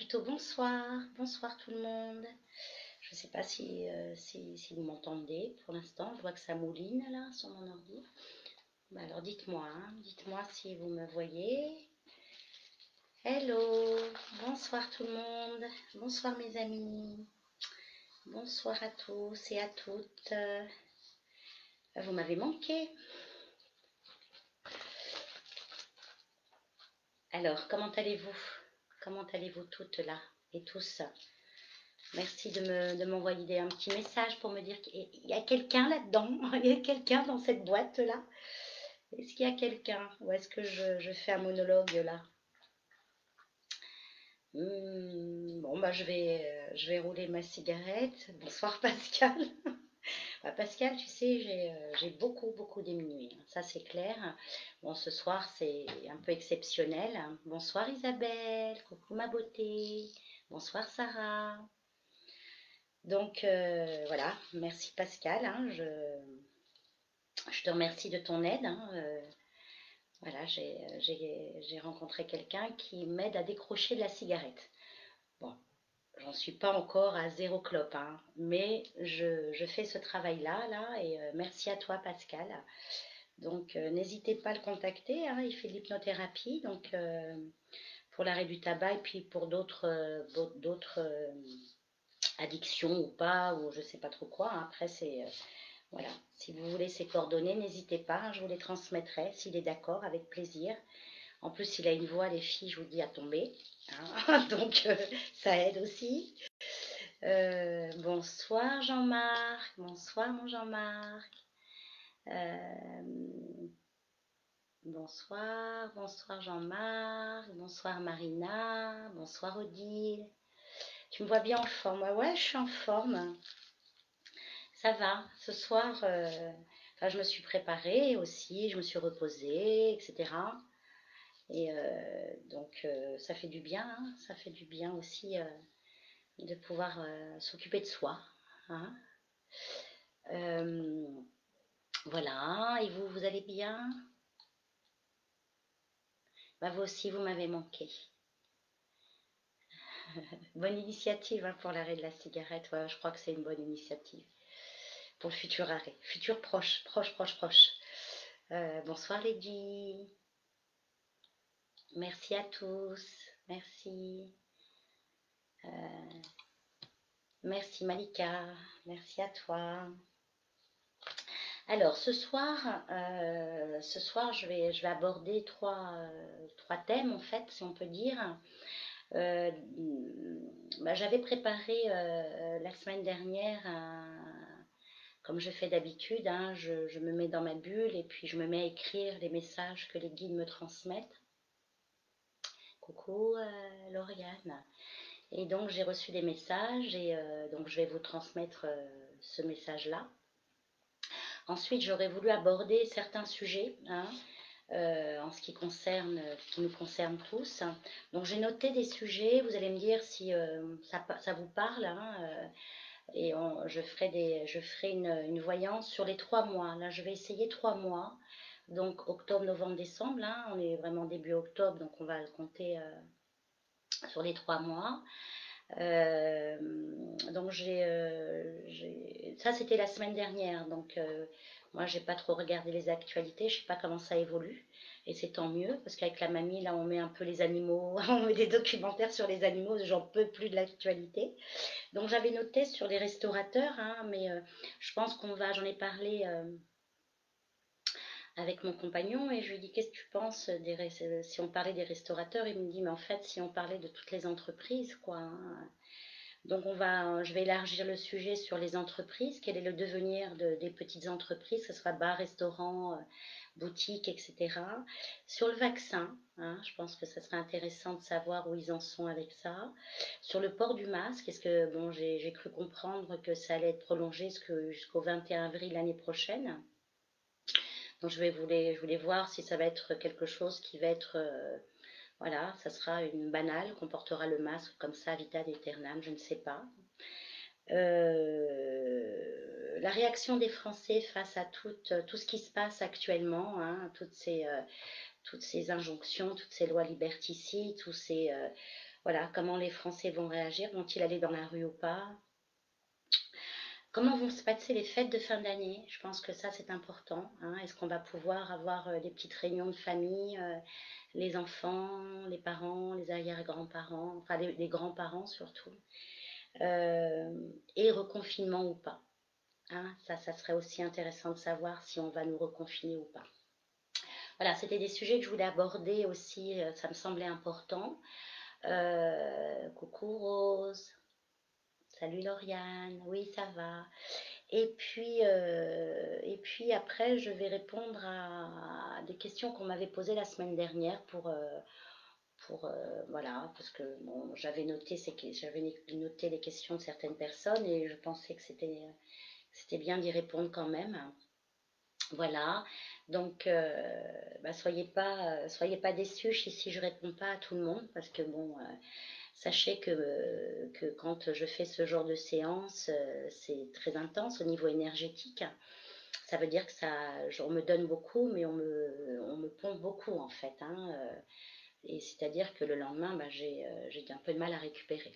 plutôt bonsoir. Bonsoir tout le monde. Je ne sais pas si vous m'entendez pour l'instant. Je vois que ça mouline là sur mon ordi. Bah alors dites-moi, hein, dites-moi si vous me voyez. Hello, bonsoir tout le monde. Bonsoir mes amis. Bonsoir à tous et à toutes. Vous m'avez manqué. Alors, comment allez-vous? Comment allez-vous toutes là et tous? Merci de m'envoyer un petit message pour me dire qu'il y a quelqu'un là-dedans. Il y a quelqu'un dans cette boîte-là. Est-ce qu'il y a quelqu'un? Ou est-ce que je fais un monologue là? Bon, bah, je vais rouler ma cigarette. Bonsoir Pascal. Bah, Pascal, tu sais, j'ai beaucoup diminué, hein. Ça, c'est clair. Bon, ce soir, c'est un peu exceptionnel. Bonsoir Isabelle. Coucou ma beauté. Bonsoir Sarah. Donc, voilà. Merci Pascal, hein. Je te remercie de ton aide, hein. Voilà, j'ai rencontré quelqu'un qui m'aide à décrocher de la cigarette. Bon, j'en suis pas encore à zéro clope, hein, mais je fais ce travail-là, là, et merci à toi, Pascal. Donc, n'hésitez pas à le contacter, hein, il fait de l'hypnothérapie, donc pour l'arrêt du tabac et puis pour d'autres addictions ou pas, ou je sais pas trop quoi, hein. Après, c'est voilà, si vous voulez ses coordonnées, n'hésitez pas, hein, je vous les transmettrai s'il est d'accord, avec plaisir. En plus, il a une voix, les filles, je vous dis, à tomber, hein. Donc, ça aide aussi. Bonsoir Jean-Marc, bonsoir mon Jean-Marc. Bonsoir Jean-Marc, bonsoir Marina, bonsoir Odile. Tu me vois bien en forme? Ouais, ouais, je suis en forme. Ça va. Ce soir, enfin, je me suis préparée aussi, je me suis reposée, etc. Et donc, ça fait du bien, hein, ça fait du bien aussi de pouvoir s'occuper de soi, hein. Euh, voilà, et vous, vous allez bien? Bah, vous aussi, vous m'avez manqué. Bonne initiative, hein, pour l'arrêt de la cigarette, ouais, je crois que c'est une bonne initiative. Pour le futur arrêt, futur proche. Bonsoir Lady, merci à tous, merci. Merci Malika, merci à toi. Alors ce soir je vais aborder trois thèmes en fait, si on peut dire. Euh, Bah, j'avais préparé la semaine dernière, comme je fais d'habitude, hein, je me mets dans ma bulle et puis je me mets à écrire les messages que les guides me transmettent. Coucou Lauriane. Et donc j'ai reçu des messages et donc je vais vous transmettre ce message-là. Ensuite, j'aurais voulu aborder certains sujets, hein, en ce qui nous concerne tous. Donc j'ai noté des sujets, vous allez me dire si ça vous parle, hein, et je ferai une voyance sur les 3 mois. Là, je vais essayer 3 mois, donc octobre, novembre, décembre. Hein, on est vraiment début octobre, donc on va compter sur les 3 mois. Euh, donc ça c'était la semaine dernière, donc moi j'ai pas trop regardé les actualités, je sais pas comment ça évolue et c'est tant mieux parce qu'avec la mamie là on met un peu les animaux, on met des documentaires sur les animaux, j'en peux plus de l'actualité. Donc j'avais noté sur les restaurateurs, hein, mais je pense j'en ai parlé avec mon compagnon et je lui ai dit qu'est-ce que tu penses si on parlait des restaurateurs, il me dit mais en fait si on parlait de toutes les entreprises quoi, hein. Donc je vais élargir le sujet sur les entreprises, quel est le devenir des petites entreprises, que ce soit bar, restaurant, boutique, etc. Sur le vaccin, hein, je pense que ça serait intéressant de savoir où ils en sont avec ça. Sur le port du masque, est-ce que, bon, j'ai cru comprendre que ça allait être prolongé jusqu'au 21 avril l'année prochaine. Donc je voulais voir si ça va être quelque chose qui va être voilà, ça sera une banale qu'on portera le masque comme ça, vita aeternam, je ne sais pas. La réaction des Français face à tout ce qui se passe actuellement, hein, toutes ces injonctions, toutes ces lois liberticides, Voilà, comment les Français vont réagir, vont-ils aller dans la rue ou pas? Comment vont se passer les fêtes de fin d'année? Je pense que ça, c'est important, hein. Est-ce qu'on va pouvoir avoir des petites réunions de famille, les enfants, les parents, les arrière-grands-parents, enfin les grands-parents surtout, euh, et reconfinement ou pas, hein. Ça serait aussi intéressant de savoir si on va nous reconfiner ou pas. Voilà, c'était des sujets que je voulais aborder aussi, ça me semblait important. Coucou Rose, salut Lauriane, oui ça va. Et puis après, je vais répondre à des questions qu'on m'avait posées la semaine dernière voilà, parce que bon, j'avais noté les questions de certaines personnes et je pensais que c'était bien d'y répondre quand même. Voilà, donc bah, soyez pas déçus si je réponds pas à tout le monde, parce que bon, sachez que quand je fais ce genre de séance, c'est très intense au niveau énergétique. Ça veut dire que on me donne beaucoup, mais on me pompe beaucoup en fait, hein, et c'est-à-dire que le lendemain, bah, j'ai un peu de mal à récupérer.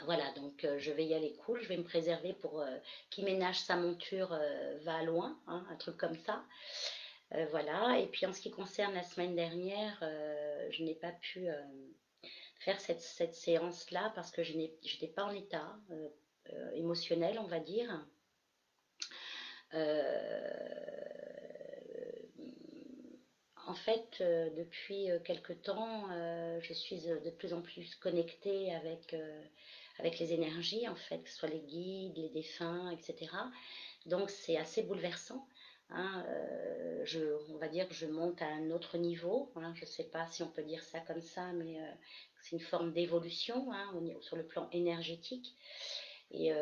Voilà, donc je vais y aller cool, je vais me préserver pour qui ménage sa monture va loin, hein, un truc comme ça. Voilà, et puis en ce qui concerne la semaine dernière, je n'ai pas pu faire cette séance-là parce que je n'étais pas en état émotionnel, on va dire. Euh, En fait, depuis quelque temps, je suis de plus en plus connectée avec les énergies, en fait, que ce soit les guides, les défunts, etc. Donc c'est assez bouleversant, hein. On va dire que je monte à un autre niveau, hein. Je ne sais pas si on peut dire ça comme ça, mais c'est une forme d'évolution, hein, sur le plan énergétique. Et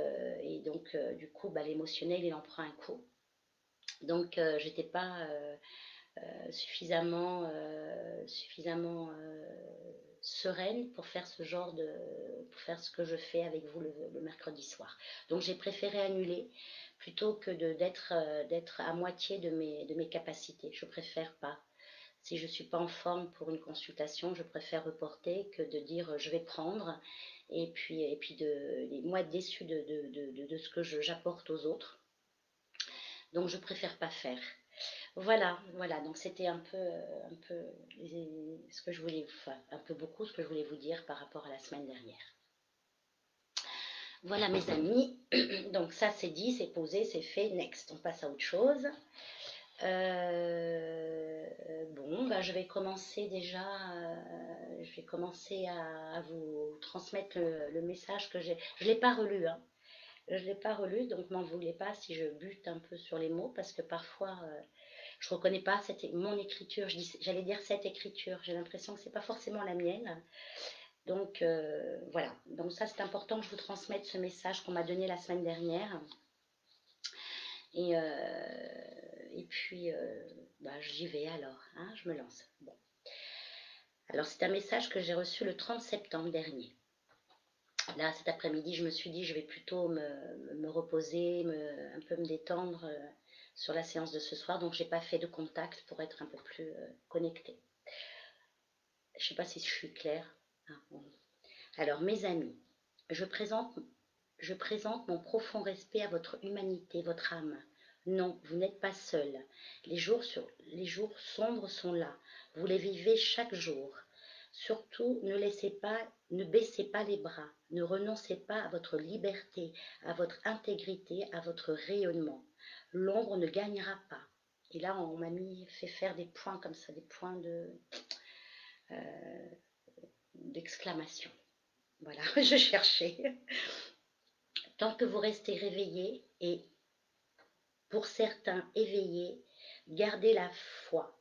donc, du coup, bah, l'émotionnel, il en prend un coup. Donc, j'étais pas suffisamment sereine pour faire ce que je fais avec vous le mercredi soir. Donc j'ai préféré annuler plutôt que d'être à moitié de mes capacités. Je préfère pas. Si je ne suis pas en forme pour une consultation, je préfère reporter que de dire je vais prendre et puis moi être déçue de ce que j'apporte aux autres. Donc je préfère pas faire. Voilà, voilà, donc c'était un peu ce que je voulais, enfin, un peu beaucoup ce que je voulais vous dire par rapport à la semaine dernière. Voilà mes amis, donc ça c'est dit, c'est posé, c'est fait, next, on passe à autre chose. Bon, bah, je vais commencer à vous transmettre le message que j'ai. Je ne l'ai pas relu, hein. Je ne l'ai pas relu, donc m'en voulez pas si je bute un peu sur les mots, parce que parfois je ne reconnais pas mon écriture, j'allais dire cette écriture, j'ai l'impression que c'est pas forcément la mienne. Donc voilà, donc ça c'est important que je vous transmette ce message qu'on m'a donné la semaine dernière. Et puis bah, j'y vais alors, hein, je me lance. Bon. Alors c'est un message que j'ai reçu le 30 septembre dernier. Là cet après-midi je me suis dit je vais plutôt me reposer, un peu me détendre sur la séance de ce soir, donc j'ai pas fait de contact pour être un peu plus connectée. Je ne sais pas si je suis claire. Ah, bon. Alors, mes amis, je présente, je présente mon profond respect à votre humanité, votre âme. Non, vous n'êtes pas seul. Les jours sombres sont là. Vous les vivez chaque jour. Surtout, ne baissez pas les bras. Ne renoncez pas à votre liberté, à votre intégrité, à votre rayonnement. L'ombre ne gagnera pas. Et là, on m'a fait faire des points comme ça, des points d'exclamation. Voilà, je cherchais. Tant que vous restez réveillés et pour certains éveillés, gardez la foi.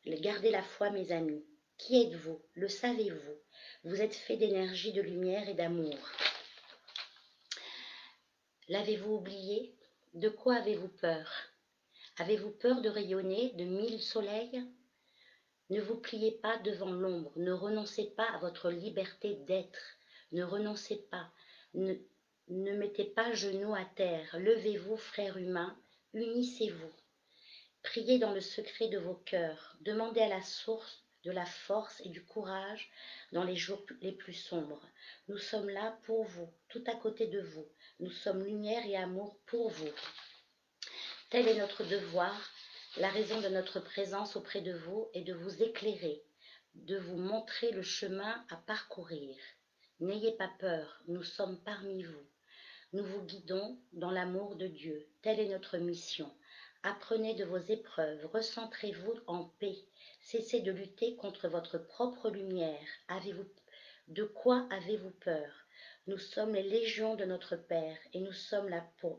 Gardez la foi, mes amis. Qui êtes-vous? Le savez-vous? Vous êtes fait d'énergie, de lumière et d'amour. L'avez-vous oublié? De quoi avez-vous peur? Avez-vous peur de rayonner de 1000 soleils? Ne vous pliez pas devant l'ombre, ne renoncez pas à votre liberté d'être, ne renoncez pas, ne mettez pas genoux à terre, levez-vous, frères humains, unissez-vous. Priez dans le secret de vos cœurs, demandez à la source de la force et du courage dans les jours les plus sombres. Nous sommes là pour vous, tout à côté de vous. Nous sommes lumière et amour pour vous. Tel est notre devoir. La raison de notre présence auprès de vous est de vous éclairer, de vous montrer le chemin à parcourir. N'ayez pas peur, nous sommes parmi vous. Nous vous guidons dans l'amour de Dieu. Telle est notre mission. Apprenez de vos épreuves, recentrez-vous en paix. Cessez de lutter contre votre propre lumière. De quoi avez-vous peur? Nous sommes les légions de notre Père et nous sommes là pour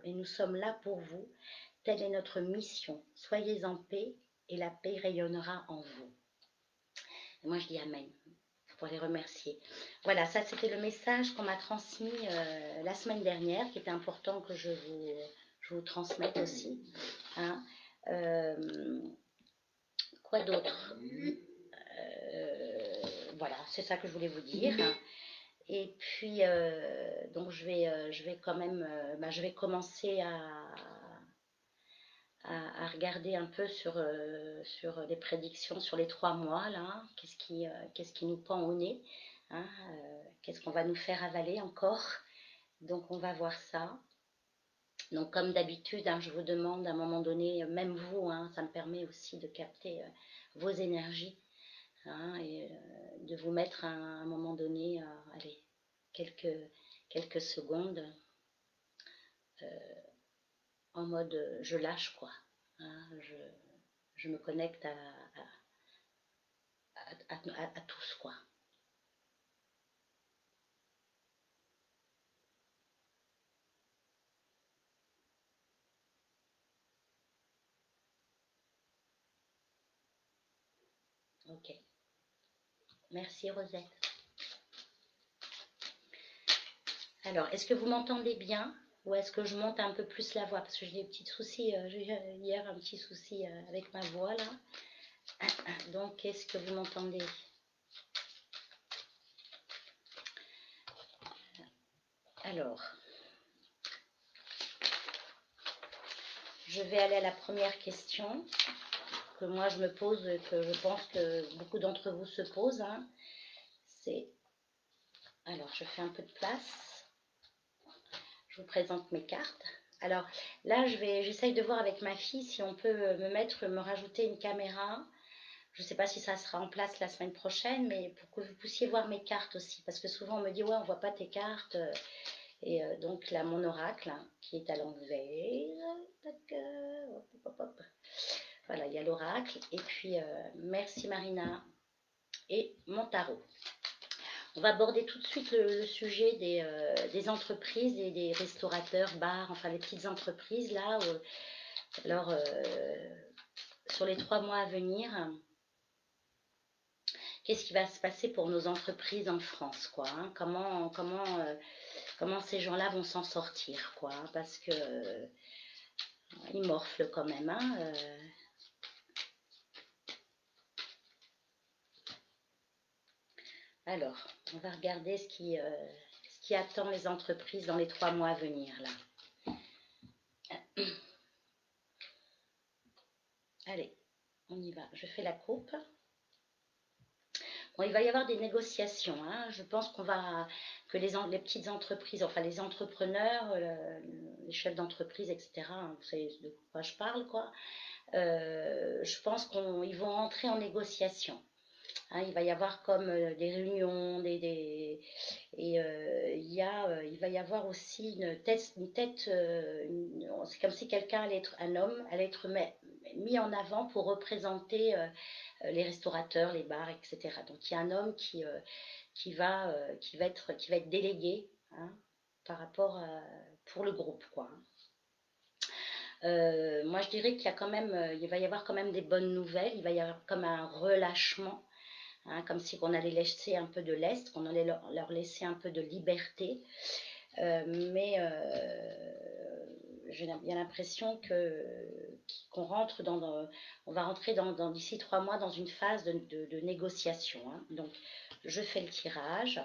vous. Telle est notre mission. Soyez en paix et la paix rayonnera en vous. Et moi je dis Amen pour les remercier. Voilà, ça c'était le message qu'on m'a transmis la semaine dernière, qui était important que je vous transmette aussi. Hein. Quoi d'autre? Voilà, c'est ça que je voulais vous dire. Et puis, donc je vais quand même, je vais commencer à regarder un peu sur les prédictions sur les 3 mois, là, qu'est-ce qui nous pend au nez, hein, qu'est-ce qu'on va nous faire avaler encore. Donc on va voir ça. Donc comme d'habitude, hein, je vous demande à un moment donné, même vous, hein, ça me permet aussi de capter vos énergies, hein, et de vous mettre à un moment donné, allez, quelques secondes en mode je lâche quoi, hein, je me connecte à tous quoi. Ok, merci Rosette. Alors, est-ce que vous m'entendez bien ou est-ce que je monte un peu plus la voix? Parce que j'ai des petits soucis, j'ai eu hier un petit souci avec ma voix là. Donc, est-ce que vous m'entendez? Alors, je vais aller à la première question que moi je me pose et que je pense que beaucoup d'entre vous se posent. Hein. C'est... Alors, je fais un peu de place. Je vous présente mes cartes. Alors là, j'essaye de voir avec ma fille si on peut me rajouter une caméra. Je ne sais pas si ça sera en place la semaine prochaine, mais pour que vous puissiez voir mes cartes aussi. Parce que souvent on me dit, ouais, on ne voit pas tes cartes. Et donc là, mon oracle, hein, qui est à l'envers. Voilà, il y a l'oracle. Et puis, merci Marina. Et mon tarot. On va aborder tout de suite le sujet des entreprises et des restaurateurs, bars, enfin les petites entreprises là. Alors, sur les 3 mois à venir, qu'est-ce qui va se passer pour nos entreprises en France, quoi, hein, comment ces gens-là vont s'en sortir, quoi, hein, parce que ils morflent quand même, hein, Alors, on va regarder ce qui attend les entreprises dans les 3 mois à venir, là. Allez, on y va. Je fais la coupe. Bon, il va y avoir des négociations. Hein. Je pense que les petites entreprises, enfin les entrepreneurs, les chefs d'entreprise, etc., hein, vous savez de quoi je parle, quoi. Je pense qu'ils vont entrer en négociation. Hein, il va y avoir comme des réunions, et il va y avoir aussi une tête, c'est comme si quelqu'un allait être un homme, allait être mis en avant pour représenter les restaurateurs, les bars, etc. Donc il y a un homme qui va être délégué, hein, par rapport pour le groupe, quoi. Moi je dirais qu'il y a quand même, il va y avoir quand même des bonnes nouvelles, il va y avoir comme un relâchement. Hein, comme si on allait laisser un peu de lest, qu'on allait leur laisser un peu de liberté. Mais j'ai bien l'impression qu'on rentre on va rentrer d'ici 3 mois dans une phase de négociation. Hein. Donc, je fais le tirage.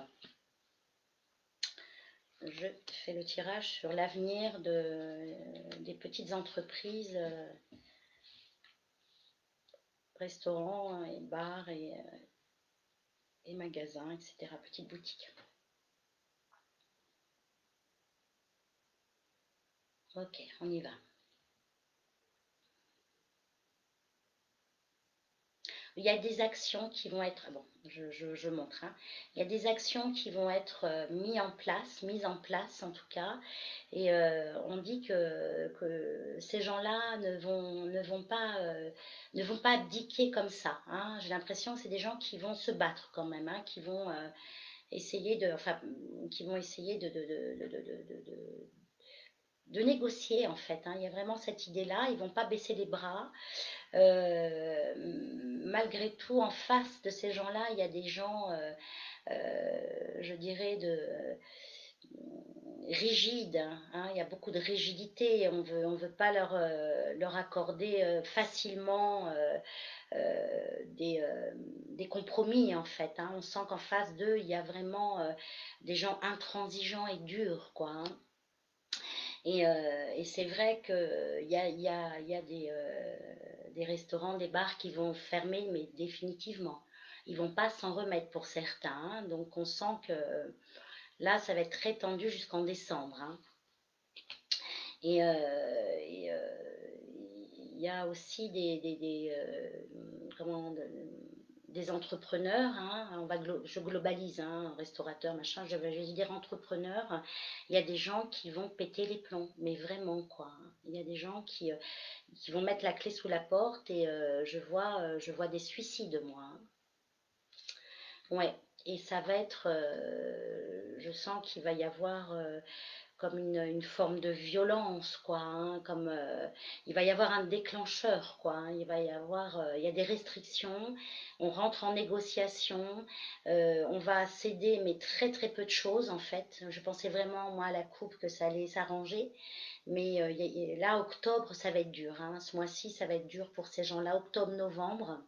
Je fais le tirage sur l'avenir des petites entreprises, restaurants et bars et et magasins, etc. Petites boutiques. Ok, on y va. Il y a des actions qui vont être, bon, je montre, hein. Il y a des actions qui vont être mises en place en tout cas, et on dit que ces gens-là ne vont pas abdiquer comme ça, hein. J'ai l'impression que c'est des gens qui vont se battre quand même, hein, qui vont essayer de, enfin, qui vont essayer de négocier en fait, hein. Il y a vraiment cette idée-là, ils vont pas baisser les bras. Euh, Malgré tout, en face de ces gens-là, il y a des gens, je dirais, rigides, hein. Il y a beaucoup de rigidité. On veut pas leur accorder facilement des compromis, en fait, hein. On sent qu'en face d'eux, il y a vraiment des gens intransigeants et durs, quoi, hein. Et c'est vrai qu'il y a des restaurants, des bars qui vont fermer, mais définitivement. Ils vont pas s'en remettre pour certains, hein. Donc on sent que là, ça va être très tendu jusqu'en décembre, hein. Et il y a aussi des entrepreneurs, hein, je globalise, hein, restaurateur, machin, je vais dire entrepreneurs. Il y a des gens qui vont péter les plombs, mais vraiment quoi, hein. Il y a des gens qui vont mettre la clé sous la porte et je vois des suicides moi, hein. Ouais, et ça va être, je sens qu'il va y avoir comme une forme de violence, quoi, hein, comme il va y avoir un déclencheur, quoi, hein. Il va y avoir, il y a des restrictions, on rentre en négociation, on va céder, mais très très peu de choses en fait. Je pensais vraiment, moi, à la coupe, que ça allait s'arranger, mais là, octobre, ça va être dur, hein. Ce mois-ci, ça va être dur pour ces gens-là, octobre-novembre.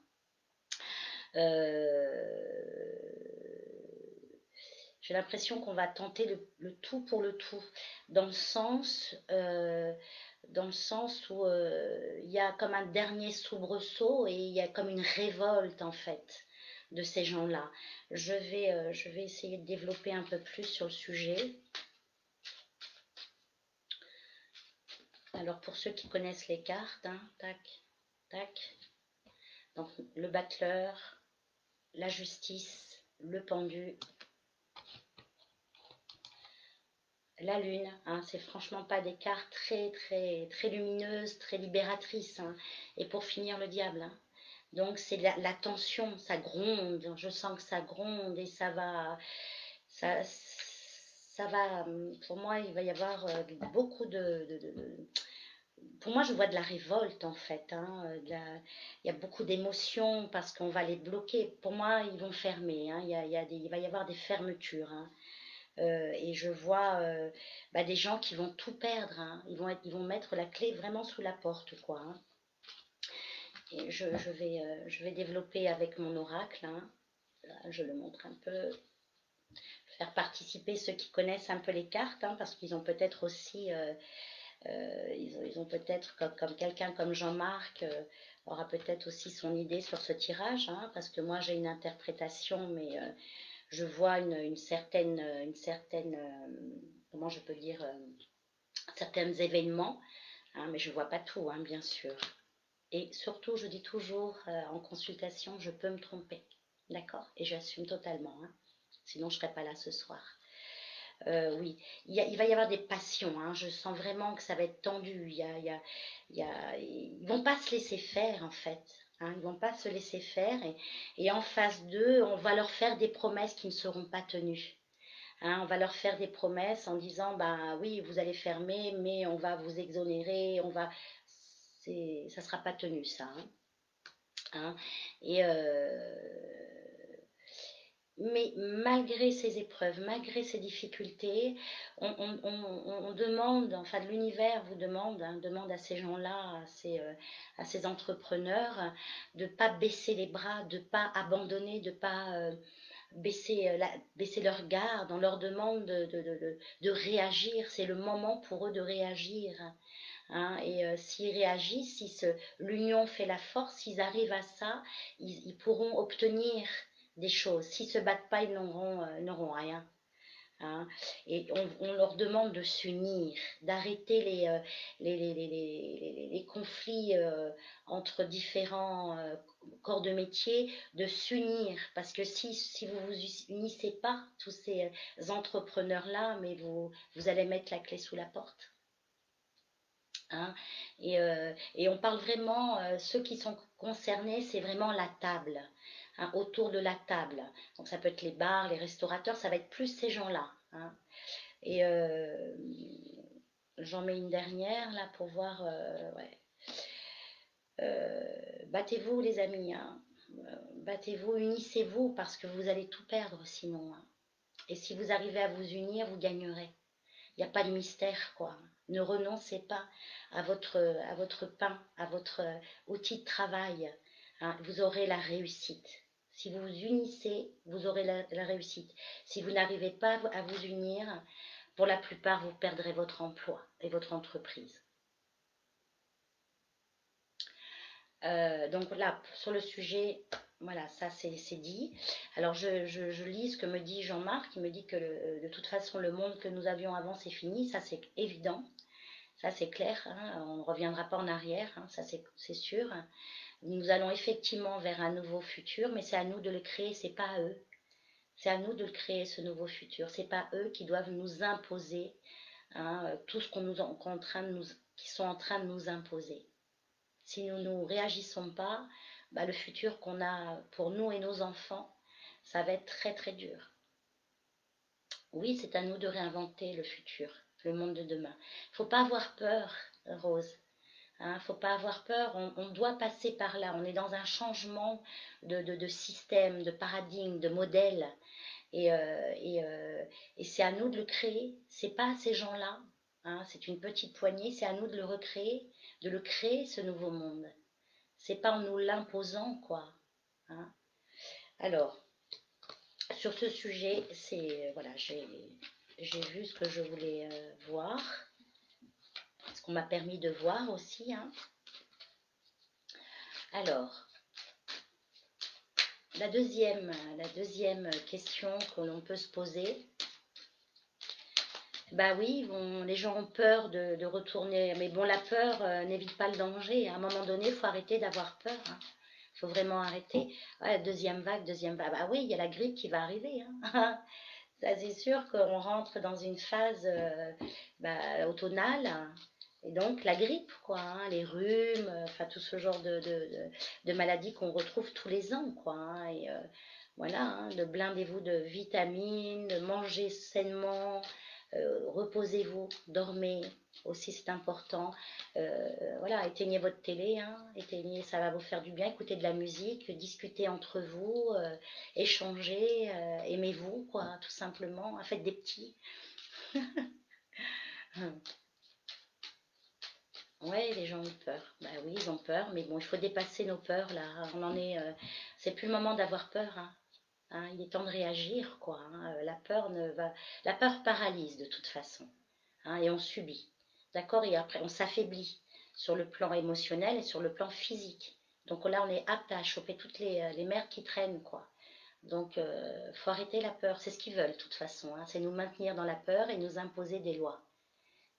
J'ai l'impression qu'on va tenter le tout pour le tout, dans le sens, dans le sens où il y a comme un dernier soubresaut et il y a comme une révolte en fait de ces gens-là. Je vais essayer de développer un peu plus sur le sujet. Alors pour ceux qui connaissent les cartes, hein, tac, tac. Donc le battleur, la justice, le pendu, la lune, hein, c'est franchement pas des cartes très très très lumineuses, très libératrices, hein. Et pour finir le diable, hein. Donc c'est la tension, ça gronde, je sens que ça gronde et ça, ça va. Pour moi, il va y avoir beaucoup pour moi, je vois de la révolte en fait, hein, il y a beaucoup d'émotions parce qu'on va les bloquer. Pour moi, ils vont fermer, hein, il va y avoir des fermetures, hein. Et je vois des gens qui vont tout perdre, hein. Ils vont mettre la clé vraiment sous la porte, quoi, hein. Et je vais développer avec mon oracle, hein. Là, je le montre un peu, faire participer ceux qui connaissent un peu les cartes, hein, parce qu'ils ont peut-être aussi, ils ont peut-être, comme quelqu'un comme Jean-Marc, aura peut-être aussi son idée sur ce tirage, hein, parce que moi j'ai une interprétation, mais je vois une certaine comment je peux dire, certains événements, hein, mais je ne vois pas tout, hein, bien sûr. Et surtout, je dis toujours en consultation, je peux me tromper, d'accord? Et j'assume totalement, hein. Sinon je ne serais pas là ce soir. Oui, il va y avoir des passions, hein. Je sens vraiment que ça va être tendu. Ils vont pas se laisser faire en fait, hein. Ils vont pas se laisser faire et en face d'eux, on va leur faire des promesses qui ne seront pas tenues, hein. On va leur faire des promesses en disant, bah oui, vous allez fermer, mais on va vous exonérer, ça sera pas tenu ça, hein, hein. Et mais malgré ces épreuves, malgré ces difficultés, on demande, enfin l'univers vous demande, hein, demande à ces gens-là, à ces entrepreneurs, de ne pas baisser les bras, de ne pas abandonner, de ne pas baisser leur garde. On leur demande de réagir, c'est le moment pour eux de réagir, hein. Et s'ils réagissent, si l'union fait la force, s'ils arrivent à ça, ils pourront obtenir des choses. S'ils ne se battent pas, ils n'auront rien. Hein. Et on leur demande de s'unir, d'arrêter les conflits entre différents corps de métier, de s'unir. Parce que si vous vous unissez pas, tous ces entrepreneurs-là, mais vous allez mettre la clé sous la porte. Hein. Et on parle vraiment, ceux qui sont concernés, c'est vraiment la table, hein, autour de la table. Donc ça peut être les bars, les restaurateurs, ça va être plus ces gens-là. Hein. Et j'en mets une dernière là pour voir. Ouais. Battez-vous les amis, hein. Battez-vous, unissez-vous parce que vous allez tout perdre sinon. Hein. Et si vous arrivez à vous unir, vous gagnerez. Il n'y a pas de mystère, quoi. Ne renoncez pas à votre pain, à votre outil de travail. Hein. Vous aurez la réussite. Si vous vous unissez, vous aurez la réussite. Si vous n'arrivez pas à vous unir, pour la plupart, vous perdrez votre emploi et votre entreprise. Donc là, sur le sujet, voilà, ça c'est dit. Alors je lis ce que me dit Jean-Marc, il me dit que de toute façon le monde que nous avions avant c'est fini, ça c'est évident, ça c'est clair, hein, on ne reviendra pas en arrière, hein, ça c'est sûr. Nous allons effectivement vers un nouveau futur, mais c'est à nous de le créer, c'est pas à eux. C'est à nous de le créer ce nouveau futur, c'est pas eux qui doivent nous imposer hein, tout ce qu'ils sont en train de nous imposer. Si nous ne réagissons pas, bah, le futur qu'on a pour nous et nos enfants, ça va être très très dur. Oui, c'est à nous de réinventer le futur, le monde de demain. Il ne faut pas avoir peur, Rose. Il ne faut pas avoir peur, on doit passer par là. On est dans un changement de système, de paradigme, de modèle. Et c'est à nous de le créer. C'est pas à ces gens-là. Hein, c'est une petite poignée. C'est à nous de le recréer, de le créer, ce nouveau monde. C'est pas en nous l'imposant, quoi. Hein. Alors, sur ce sujet, c'est voilà, j'ai vu ce que je voulais voir, ce qu'on m'a permis de voir aussi. Hein. Alors, la deuxième question que l'on peut se poser, bah oui, bon, les gens ont peur de retourner, mais bon, la peur n'évite pas le danger. À un moment donné, il faut arrêter d'avoir peur. Hein. Il faut vraiment arrêter. Ouais, deuxième vague. Bah oui, il y a la grippe qui va arriver. Hein. Ça, c'est sûr qu'on rentre dans une phase automnale. Et donc, la grippe, quoi. Hein, les rhumes, enfin, tout ce genre de maladies qu'on retrouve tous les ans, quoi. Hein, et voilà, hein, de blindez-vous de vitamines, de manger sainement, reposez-vous, dormez aussi c'est important. Voilà, éteignez votre télé, hein, éteignez, ça va vous faire du bien, écoutez de la musique, discutez entre vous, échangez, aimez-vous, quoi, tout simplement, faites des petits. Ouais, les gens ont peur. Bah oui, ils ont peur, mais bon, il faut dépasser nos peurs là. On en est, c'est plus le moment d'avoir peur. Hein. Hein, il est temps de réagir, quoi. Hein. La peur paralyse de toute façon. Hein, et on subit. D'accord. Et après, on s'affaiblit sur le plan émotionnel et sur le plan physique. Donc là, on est apte à choper toutes les merdes qui traînent, quoi. Donc, faut arrêter la peur. C'est ce qu'ils veulent, de toute façon. Hein. C'est nous maintenir dans la peur et nous imposer des lois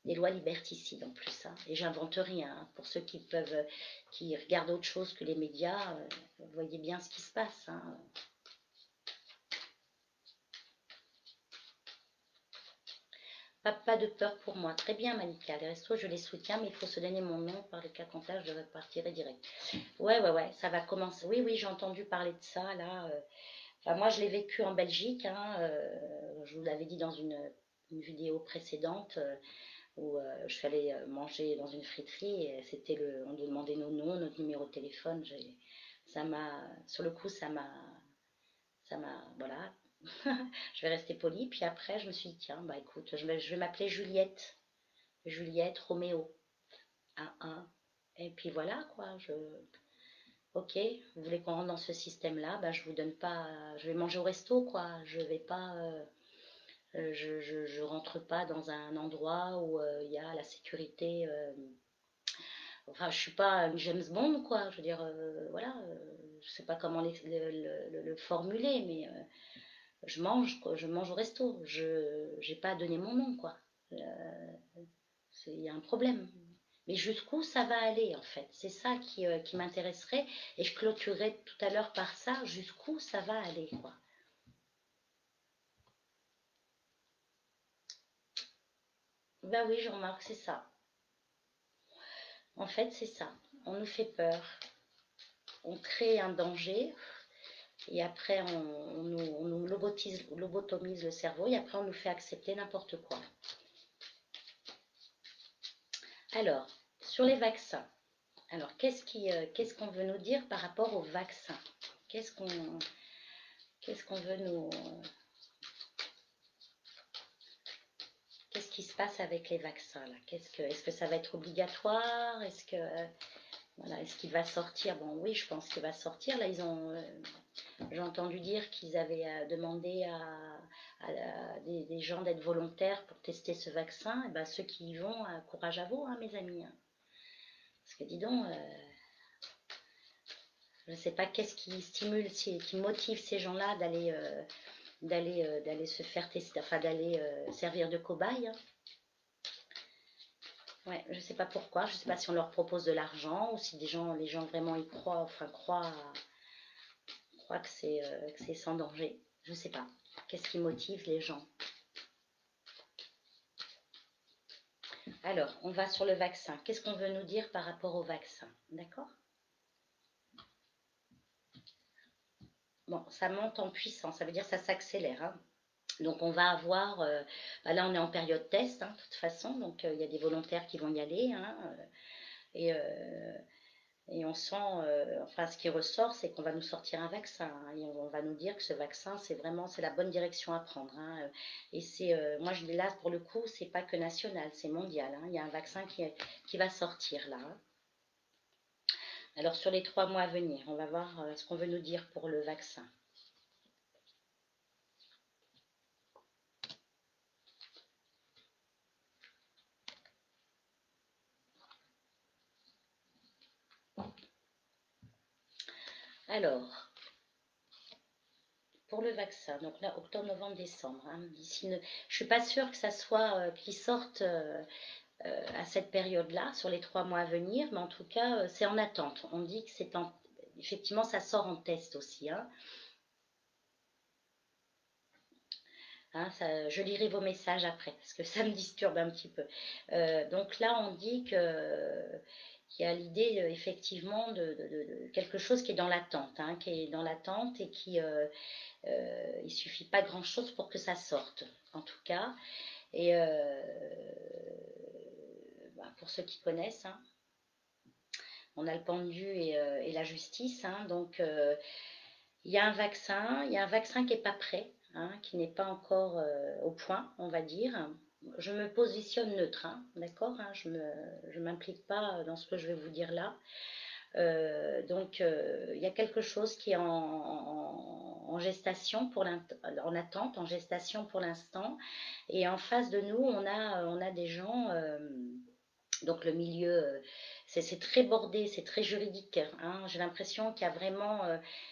liberticides en plus. Hein. Et j'invente rien. Hein. Pour ceux qui regardent autre chose que les médias, vous voyez bien ce qui se passe. Hein. Pas de peur pour moi. Très bien, Malika. Les restos, je les soutiens, mais il faut se donner mon nom. Par le cas contraire, je repartirai direct. Ouais, ça va commencer. Oui, j'ai entendu parler de ça, là. Enfin, moi, je l'ai vécu en Belgique. Hein, je vous l'avais dit dans une vidéo précédente où je suis allée manger dans une friterie. Et on nous demandait nos noms, notre numéro de téléphone. Sur le coup, voilà. Je vais rester polie. Puis après, je me suis dit, tiens, bah écoute, je vais m'appeler Juliette. Juliette Roméo. Un. Et puis voilà, quoi. Ok, vous voulez qu'on rentre dans ce système-là, bah je vous donne pas. Je vais manger au resto, quoi. Je vais pas. Je rentre pas dans un endroit où il y a la sécurité. Enfin, je suis pas une James Bond, quoi. Je veux dire, voilà. je sais pas comment le formuler, mais je mange, quoi, je mange au resto. Je n'ai pas donné mon nom, quoi. Il y a un problème. Mais jusqu'où ça va aller, en fait? C'est ça qui m'intéresserait. Et je clôturerai tout à l'heure par ça, jusqu'où ça va aller, quoi. Ben oui, je remarque, c'est ça. En fait, c'est ça. On nous fait peur. On crée un danger. Et après, on nous lobotomise le cerveau. Et après, on nous fait accepter n'importe quoi. Alors, sur les vaccins. Alors, qu'est-ce qu'on veut nous dire par rapport aux vaccins? Qu'est-ce qu'on qu'est-ce qu'on veut nous... Qu'est-ce qui se passe avec les vaccins là? Est-ce que ça va être obligatoire? Voilà, est-ce qu'il va sortir? Bon, oui, je pense qu'il va sortir. Là, j'ai entendu dire qu'ils avaient demandé à des gens d'être volontaires pour tester ce vaccin. Et ben, ceux qui y vont, courage à vous, hein, mes amis, hein. Parce que dis donc, je ne sais pas qu'est-ce qui stimule, qui motive ces gens-là d'aller se faire tester, enfin d'aller servir de cobaye, hein. Ouais, je ne sais pas pourquoi, je ne sais pas si on leur propose de l'argent ou si les gens vraiment y croient, enfin croient que c'est sans danger. Je ne sais pas. Qu'est-ce qui motive les gens? Alors, on va sur le vaccin. Qu'est-ce qu'on veut nous dire par rapport au vaccin? D'accord? Bon, ça monte en puissance, ça veut dire que ça s'accélère, hein. Donc on va avoir, là on est en période test, hein, de toute façon, donc il y a des volontaires qui vont y aller, hein, et, on sent, enfin ce qui ressort, c'est qu'on va nous sortir un vaccin, hein, et on va nous dire que ce vaccin, c'est la bonne direction à prendre, hein, et moi je dis là pour le coup, c'est pas que national, c'est mondial, hein, il y a un vaccin qui va sortir là, hein. Alors sur les 3 mois à venir, on va voir ce qu'on veut nous dire pour le vaccin. Alors, pour le vaccin, donc là, octobre, novembre, décembre, hein, je ne suis pas sûre que ça soit qu'il sorte à cette période-là, sur les 3 mois à venir, mais en tout cas, c'est en attente. On dit que effectivement, ça sort en test aussi, hein. Hein, je lirai vos messages après, parce que ça me disturbe un petit peu. Donc là, on dit qu'il y a l'idée, effectivement, de quelque chose qui est dans l'attente, hein, qui est dans l'attente et il suffit pas grand-chose pour que ça sorte, en tout cas. Et pour ceux qui connaissent, hein, on a le pendu et la justice, hein, donc il y a un vaccin qui n'est pas prêt, hein, qui n'est pas encore au point, on va dire. Je me positionne neutre, hein, d'accord, hein, je ne m'implique pas dans ce que je vais vous dire là. Donc, il y a quelque chose qui est en gestation, en attente, en gestation pour l'instant. Et en face de nous, on a des gens, donc le milieu, c'est très bordé, c'est très juridique, hein. J'ai l'impression qu'il y a vraiment,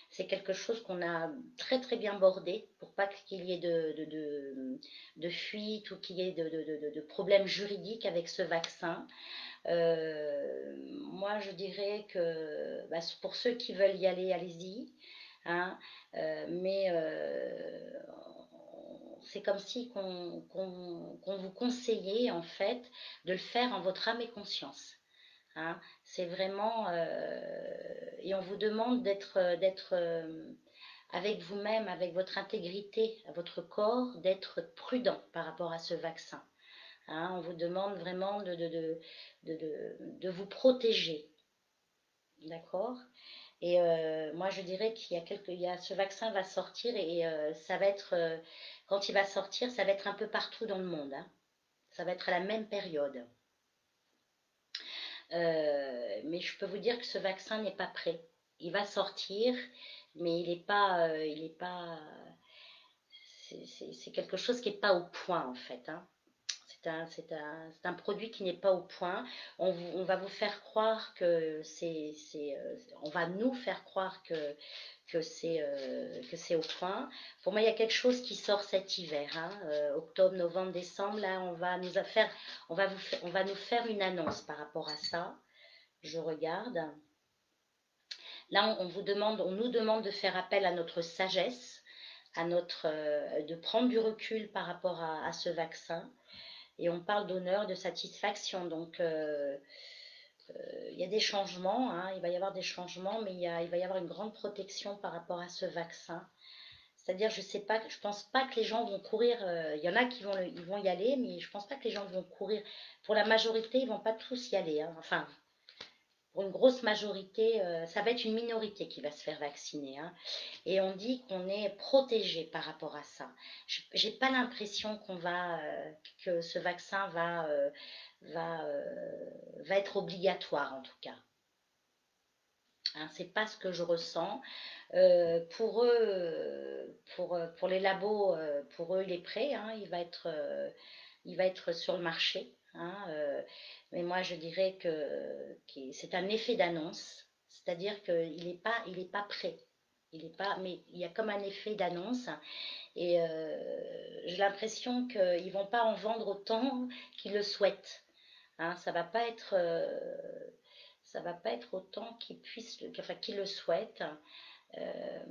c'est quelque chose qu'on a très très bien bordé pour pas qu'il y ait de fuite ou qu'il y ait de problèmes juridiques avec ce vaccin. Moi, je dirais que pour ceux qui veulent y aller, allez-y, hein, mais c'est comme si qu'on vous conseillait en fait de le faire en votre âme et conscience, hein. C'est vraiment, et on vous demande d'être avec vous-même, avec votre intégrité, à votre corps, d'être prudent par rapport à ce vaccin, hein. On vous demande vraiment de vous protéger, d'accord? Et moi, je dirais ce vaccin va sortir et ça va être, quand il va sortir, ça va être un peu partout dans le monde, hein. Ça va être à la même période. Mais je peux vous dire que ce vaccin n'est pas prêt. Il va sortir, mais c'est quelque chose qui n'est pas au point en fait, hein. c'est un produit qui n'est pas au point. On va vous faire croire que on va nous faire croire que c'est au point. Pour moi, il y a quelque chose qui sort cet hiver, hein, octobre, novembre, décembre. Là, on va nous faire une annonce par rapport à ça. Je regarde. Là, on nous demande de faire appel à notre sagesse, de prendre du recul par rapport à ce vaccin. Et on parle d'honneur, de satisfaction. Donc, il y a des changements, hein, il va y avoir des changements, mais il va y avoir une grande protection par rapport à ce vaccin. C'est-à-dire, je sais pas, je pense pas que les gens vont courir. Il y en a qui ils vont y aller, mais je pense pas que les gens vont courir. Pour la majorité, ils vont pas tous y aller, hein. Enfin, pour une grosse majorité, ça va être une minorité qui va se faire vacciner, hein. Et on dit qu'on est protégé par rapport à ça. J'ai pas l'impression que ce vaccin va, va être obligatoire en tout cas. Hein, c'est pas ce que je ressens. Pour eux, pour les labos, pour eux, il est prêt, hein, il va être sur le marché, hein, mais moi, je dirais que c'est un effet d'annonce, c'est-à-dire qu'il est pas prêt. Il est pas, mais il y a comme un effet d'annonce et j'ai l'impression qu'ils vont pas en vendre autant qu'ils le souhaitent. Hein, ça va pas être autant enfin, qu'ils le souhaitent. Euh,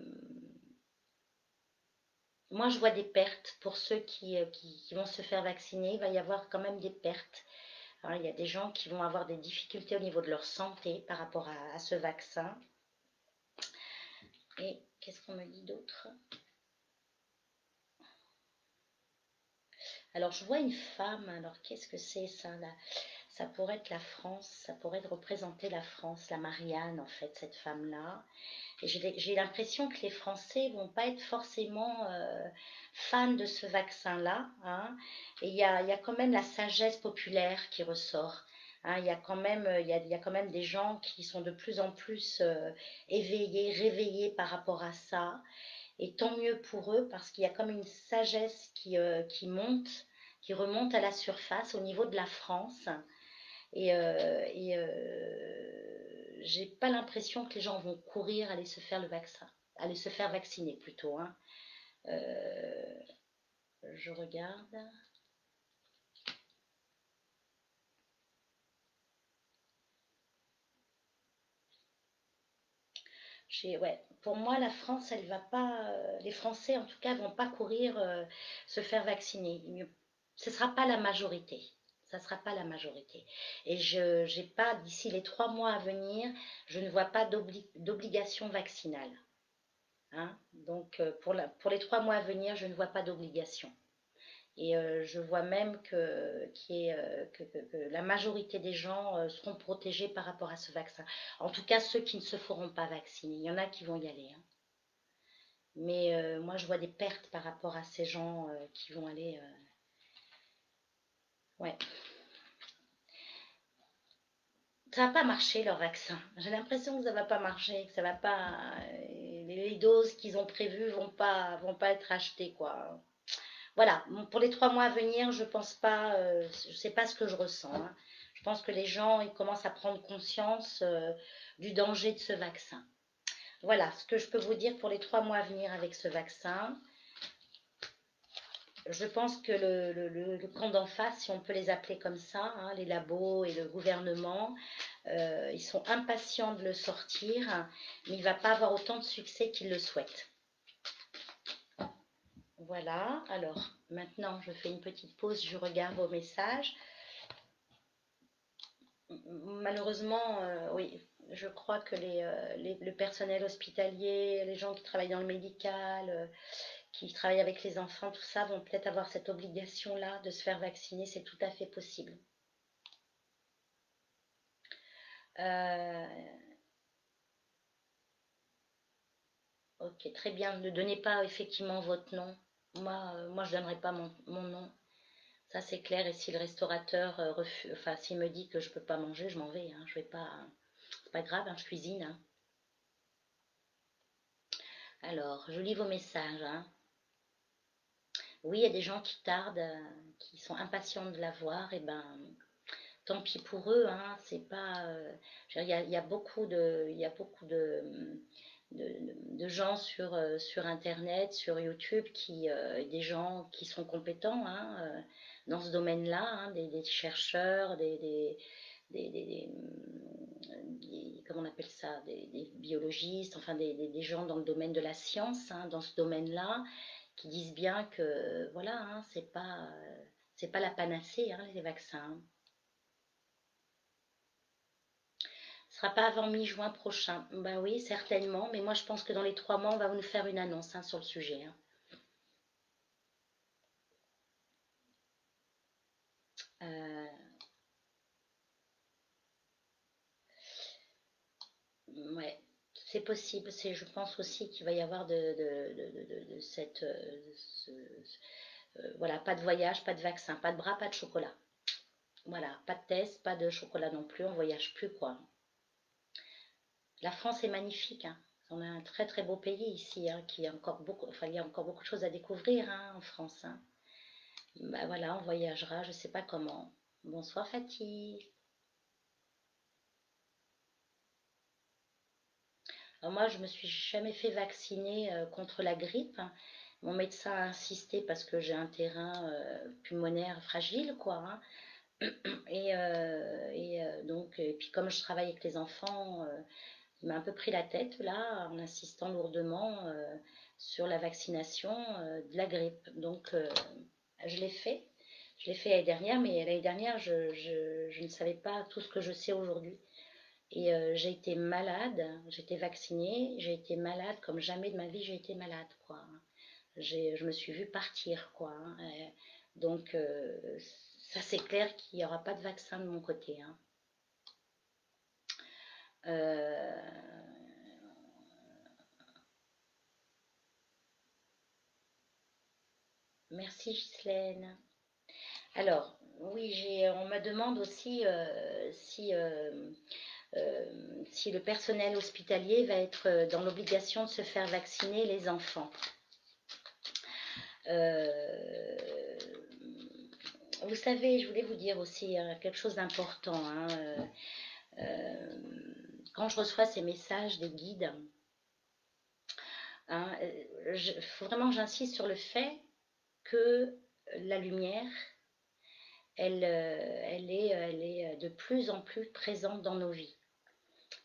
Moi, je vois des pertes pour ceux qui vont se faire vacciner. Il va y avoir quand même des pertes. Alors, il y a des gens qui vont avoir des difficultés au niveau de leur santé par rapport à ce vaccin. Et qu'est-ce qu'on me dit d'autre? Alors, je vois une femme. Alors, qu'est-ce que c'est ça là? Ça pourrait être la France. Ça pourrait représenter la France, la Marianne, en fait, cette femme-là. Et j'ai l'impression que les Français vont pas être forcément fans de ce vaccin-là, hein. Et il y a quand même la sagesse populaire qui ressort. Hein. Il y a quand même, il y a quand même des gens qui sont de plus en plus éveillés, réveillés par rapport à ça. Et tant mieux pour eux parce qu'il y a comme une sagesse qui monte, qui remonte à la surface au niveau de la France. Et j'ai pas l'impression que les gens vont courir aller se faire le vaccin, aller se faire vacciner plutôt, hein. Euh, je regarde. Ouais, pour moi, la France, elle va pas. Les Français, en tout cas, vont pas courir se faire vacciner. Ce sera pas la majorité. Ça sera pas la majorité. Et je j'ai pas, d'ici les 3 mois à venir, je ne vois pas d'obligation vaccinale. Hein. Donc, pour les 3 mois à venir, je ne vois pas d'obligation. Et je vois même que la majorité des gens seront protégés par rapport à ce vaccin. En tout cas, ceux qui ne se feront pas vacciner. Il y en a qui vont y aller, hein. Mais moi, je vois des pertes par rapport à ces gens qui vont aller. Ouais. Ça va pas marcher leur vaccin. J'ai l'impression que ça va pas marcher, que ça va pas. Les doses qu'ils ont prévues vont pas être achetées, quoi. Voilà, pour les 3 mois à venir, je pense pas, je sais pas ce que je ressens, hein. Je pense que les gens, ils commencent à prendre conscience du danger de ce vaccin. Voilà ce que je peux vous dire pour les 3 mois à venir avec ce vaccin. Je pense que le camp d'en face, si on peut les appeler comme ça, hein, les labos et le gouvernement, ils sont impatients de le sortir, mais il ne va pas avoir autant de succès qu'ils le souhaitent. Voilà, alors maintenant je fais une petite pause, je regarde vos messages. Malheureusement, oui, je crois que le personnel hospitalier, les gens qui travaillent dans le médical, qui travaillent avec les enfants, tout ça, vont peut-être avoir cette obligation-là de se faire vacciner, c'est tout à fait possible. Euh, ok, très bien, ne donnez pas effectivement votre nom. Moi je ne donnerai pas mon nom. Ça c'est clair, et si le restaurateur enfin s'il me dit que je ne peux pas manger, je m'en vais, hein, je vais pas. C'est pas grave, hein, je cuisine, hein. Alors, je lis vos messages, hein. Oui, il y a des gens qui tardent, qui sont impatients de l'avoir, et ben tant pis pour eux, hein, c'est pas. Je veux dire, il y a beaucoup de gens sur Internet, sur YouTube, des gens qui sont compétents, hein, dans ce domaine-là, hein, des chercheurs, comment on appelle ça, des biologistes, enfin des gens dans le domaine de la science, hein, dans ce domaine-là, qui disent bien que voilà, hein, c'est pas la panacée, hein, les vaccins. Ce sera pas avant mi-juin prochain. Bah oui, certainement, mais moi je pense que dans les 3 mois, on va nous faire une annonce, hein, sur le sujet, hein. Euh, ouais, c'est possible. Je pense aussi qu'il va y avoir de cette, voilà, pas de voyage, pas de vaccin, pas de bras, pas de chocolat. Voilà, pas de test, pas de chocolat non plus. On voyage plus, quoi. La France est magnifique, hein. On a un très très beau pays ici, hein, qui a encore beaucoup, enfin, il y a encore beaucoup de choses à découvrir, hein, en France, hein. Bah voilà, on voyagera, je sais pas comment. Bonsoir Fatih. Alors moi, je me suis jamais fait vacciner, contre la grippe. Mon médecin a insisté parce que j'ai un terrain, pulmonaire fragile, quoi, hein. Donc, et puis comme je travaille avec les enfants, il m'a un peu pris la tête là, en insistant lourdement, sur la vaccination, de la grippe. Donc, je l'ai fait. Je l'ai fait l'année dernière, mais l'année dernière, je ne savais pas tout ce que je sais aujourd'hui. Et j'ai été malade, j'ai été vaccinée, j'ai été malade comme jamais de ma vie j'ai été malade, quoi. Je me suis vue partir, quoi, hein. Donc, ça c'est clair qu'il n'y aura pas de vaccin de mon côté, hein. Euh, Merci Ghislaine. Alors, oui, on me demande aussi, euh, si le personnel hospitalier va être, dans l'obligation de se faire vacciner les enfants. Euh, Vous savez, je voulais vous dire aussi, quelque chose d'important, hein, euh, quand je reçois ces messages des guides, hein, faut vraiment que j'insiste sur le fait que la lumière, elle est de plus en plus présente dans nos vies.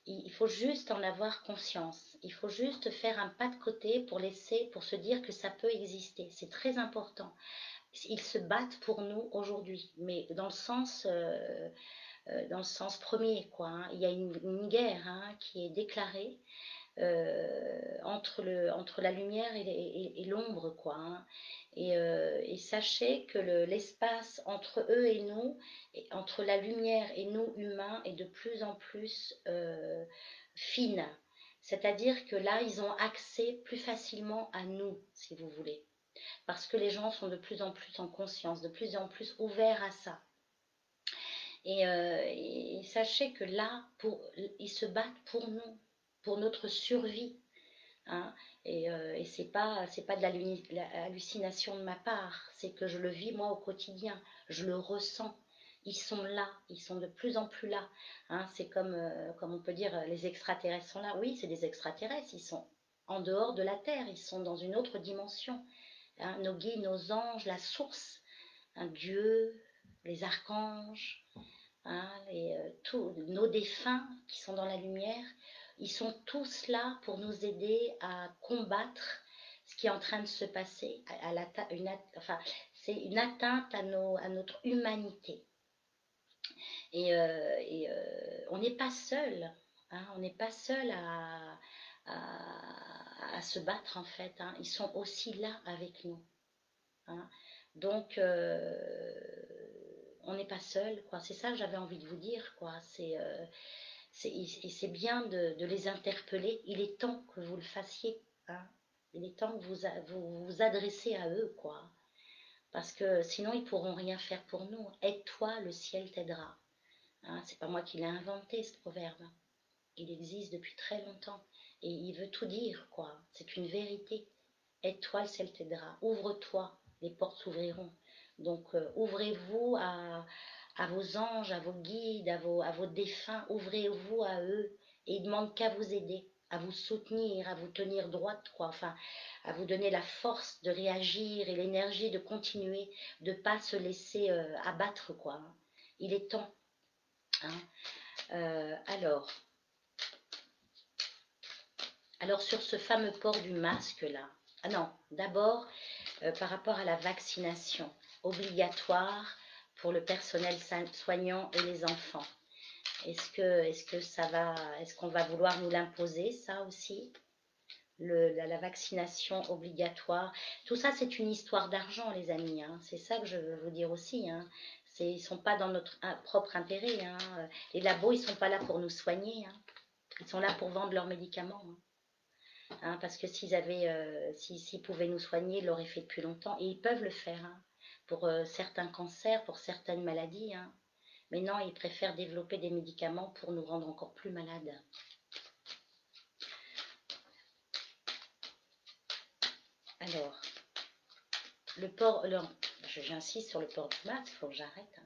Il faut juste en avoir conscience. Il faut juste faire un pas de côté pour se dire que ça peut exister. C'est très important. Ils se battent pour nous aujourd'hui, mais dans le sens premier, quoi, hein. Il y a une guerre, hein, qui est déclarée, entre la lumière et l'ombre, quoi, hein. Et sachez que l'espace entre eux et nous, et entre la lumière et nous humains, est de plus en plus, fine. C'est-à-dire que là, ils ont accès plus facilement à nous, si vous voulez. Parce que les gens sont de plus en plus en conscience, de plus en plus ouverts à ça. Et sachez que là, ils se battent pour nous, pour notre survie, hein. Et c'est pas de l'hallucination de ma part, c'est que je le vis moi au quotidien, je le ressens. Ils sont là, ils sont de plus en plus là, hein. C'est comme on peut dire, les extraterrestres sont là. Oui, c'est des extraterrestres, ils sont en dehors de la Terre, ils sont dans une autre dimension, hein. Nos guides, nos anges, la source, hein, Dieu, les archanges, hein, tous nos défunts qui sont dans la lumière, ils sont tous là pour nous aider à combattre ce qui est en train de se passer, enfin, c'est une atteinte à notre humanité. On n'est pas seul, hein, on n'est pas seul à se battre, en fait, hein. Ils sont aussi là avec nous, hein. Donc, on n'est pas seul, quoi. C'est ça que j'avais envie de vous dire, quoi. Et c'est bien de les interpeller. Il est temps que vous le fassiez, hein. Il est temps que vous vous adressez à eux, quoi. Parce que sinon, ils pourront rien faire pour nous. Aide-toi, le ciel t'aidera, hein. C'est pas moi qui l'ai inventé, ce proverbe. Il existe depuis très longtemps. Et il veut tout dire, quoi. C'est une vérité. Aide-toi, le ciel t'aidera. Ouvre-toi. Les portes s'ouvriront. Donc, ouvrez-vous à vos anges, à vos guides, à vos défunts. Ouvrez-vous à eux et ils ne demandent qu'à vous aider, à vous soutenir, à vous tenir droite, quoi. Enfin, à vous donner la force de réagir et l'énergie de continuer, de ne pas se laisser abattre, quoi, hein. Il est temps, hein. Alors, sur ce fameux port du masque là, ah non, d'abord par rapport à la vaccination obligatoire pour le personnel soignant et les enfants. Est-ce qu'on va vouloir nous l'imposer, ça aussi, la vaccination obligatoire? Tout ça, c'est une histoire d'argent, les amis, hein. C'est ça que je veux vous dire aussi, hein. Ils ne sont pas dans notre propre intérêt, hein. Les labos, ils ne sont pas là pour nous soigner, hein. Ils sont là pour vendre leurs médicaments, hein. Hein, parce que s'ils pouvaient nous soigner, ils l'auraient fait depuis longtemps. Et ils peuvent le faire, hein, pour certains cancers, pour certaines maladies, hein. Mais non, ils préfèrent développer des médicaments pour nous rendre encore plus malades. Alors, j'insiste sur le port du masque, il faut que j'arrête, hein.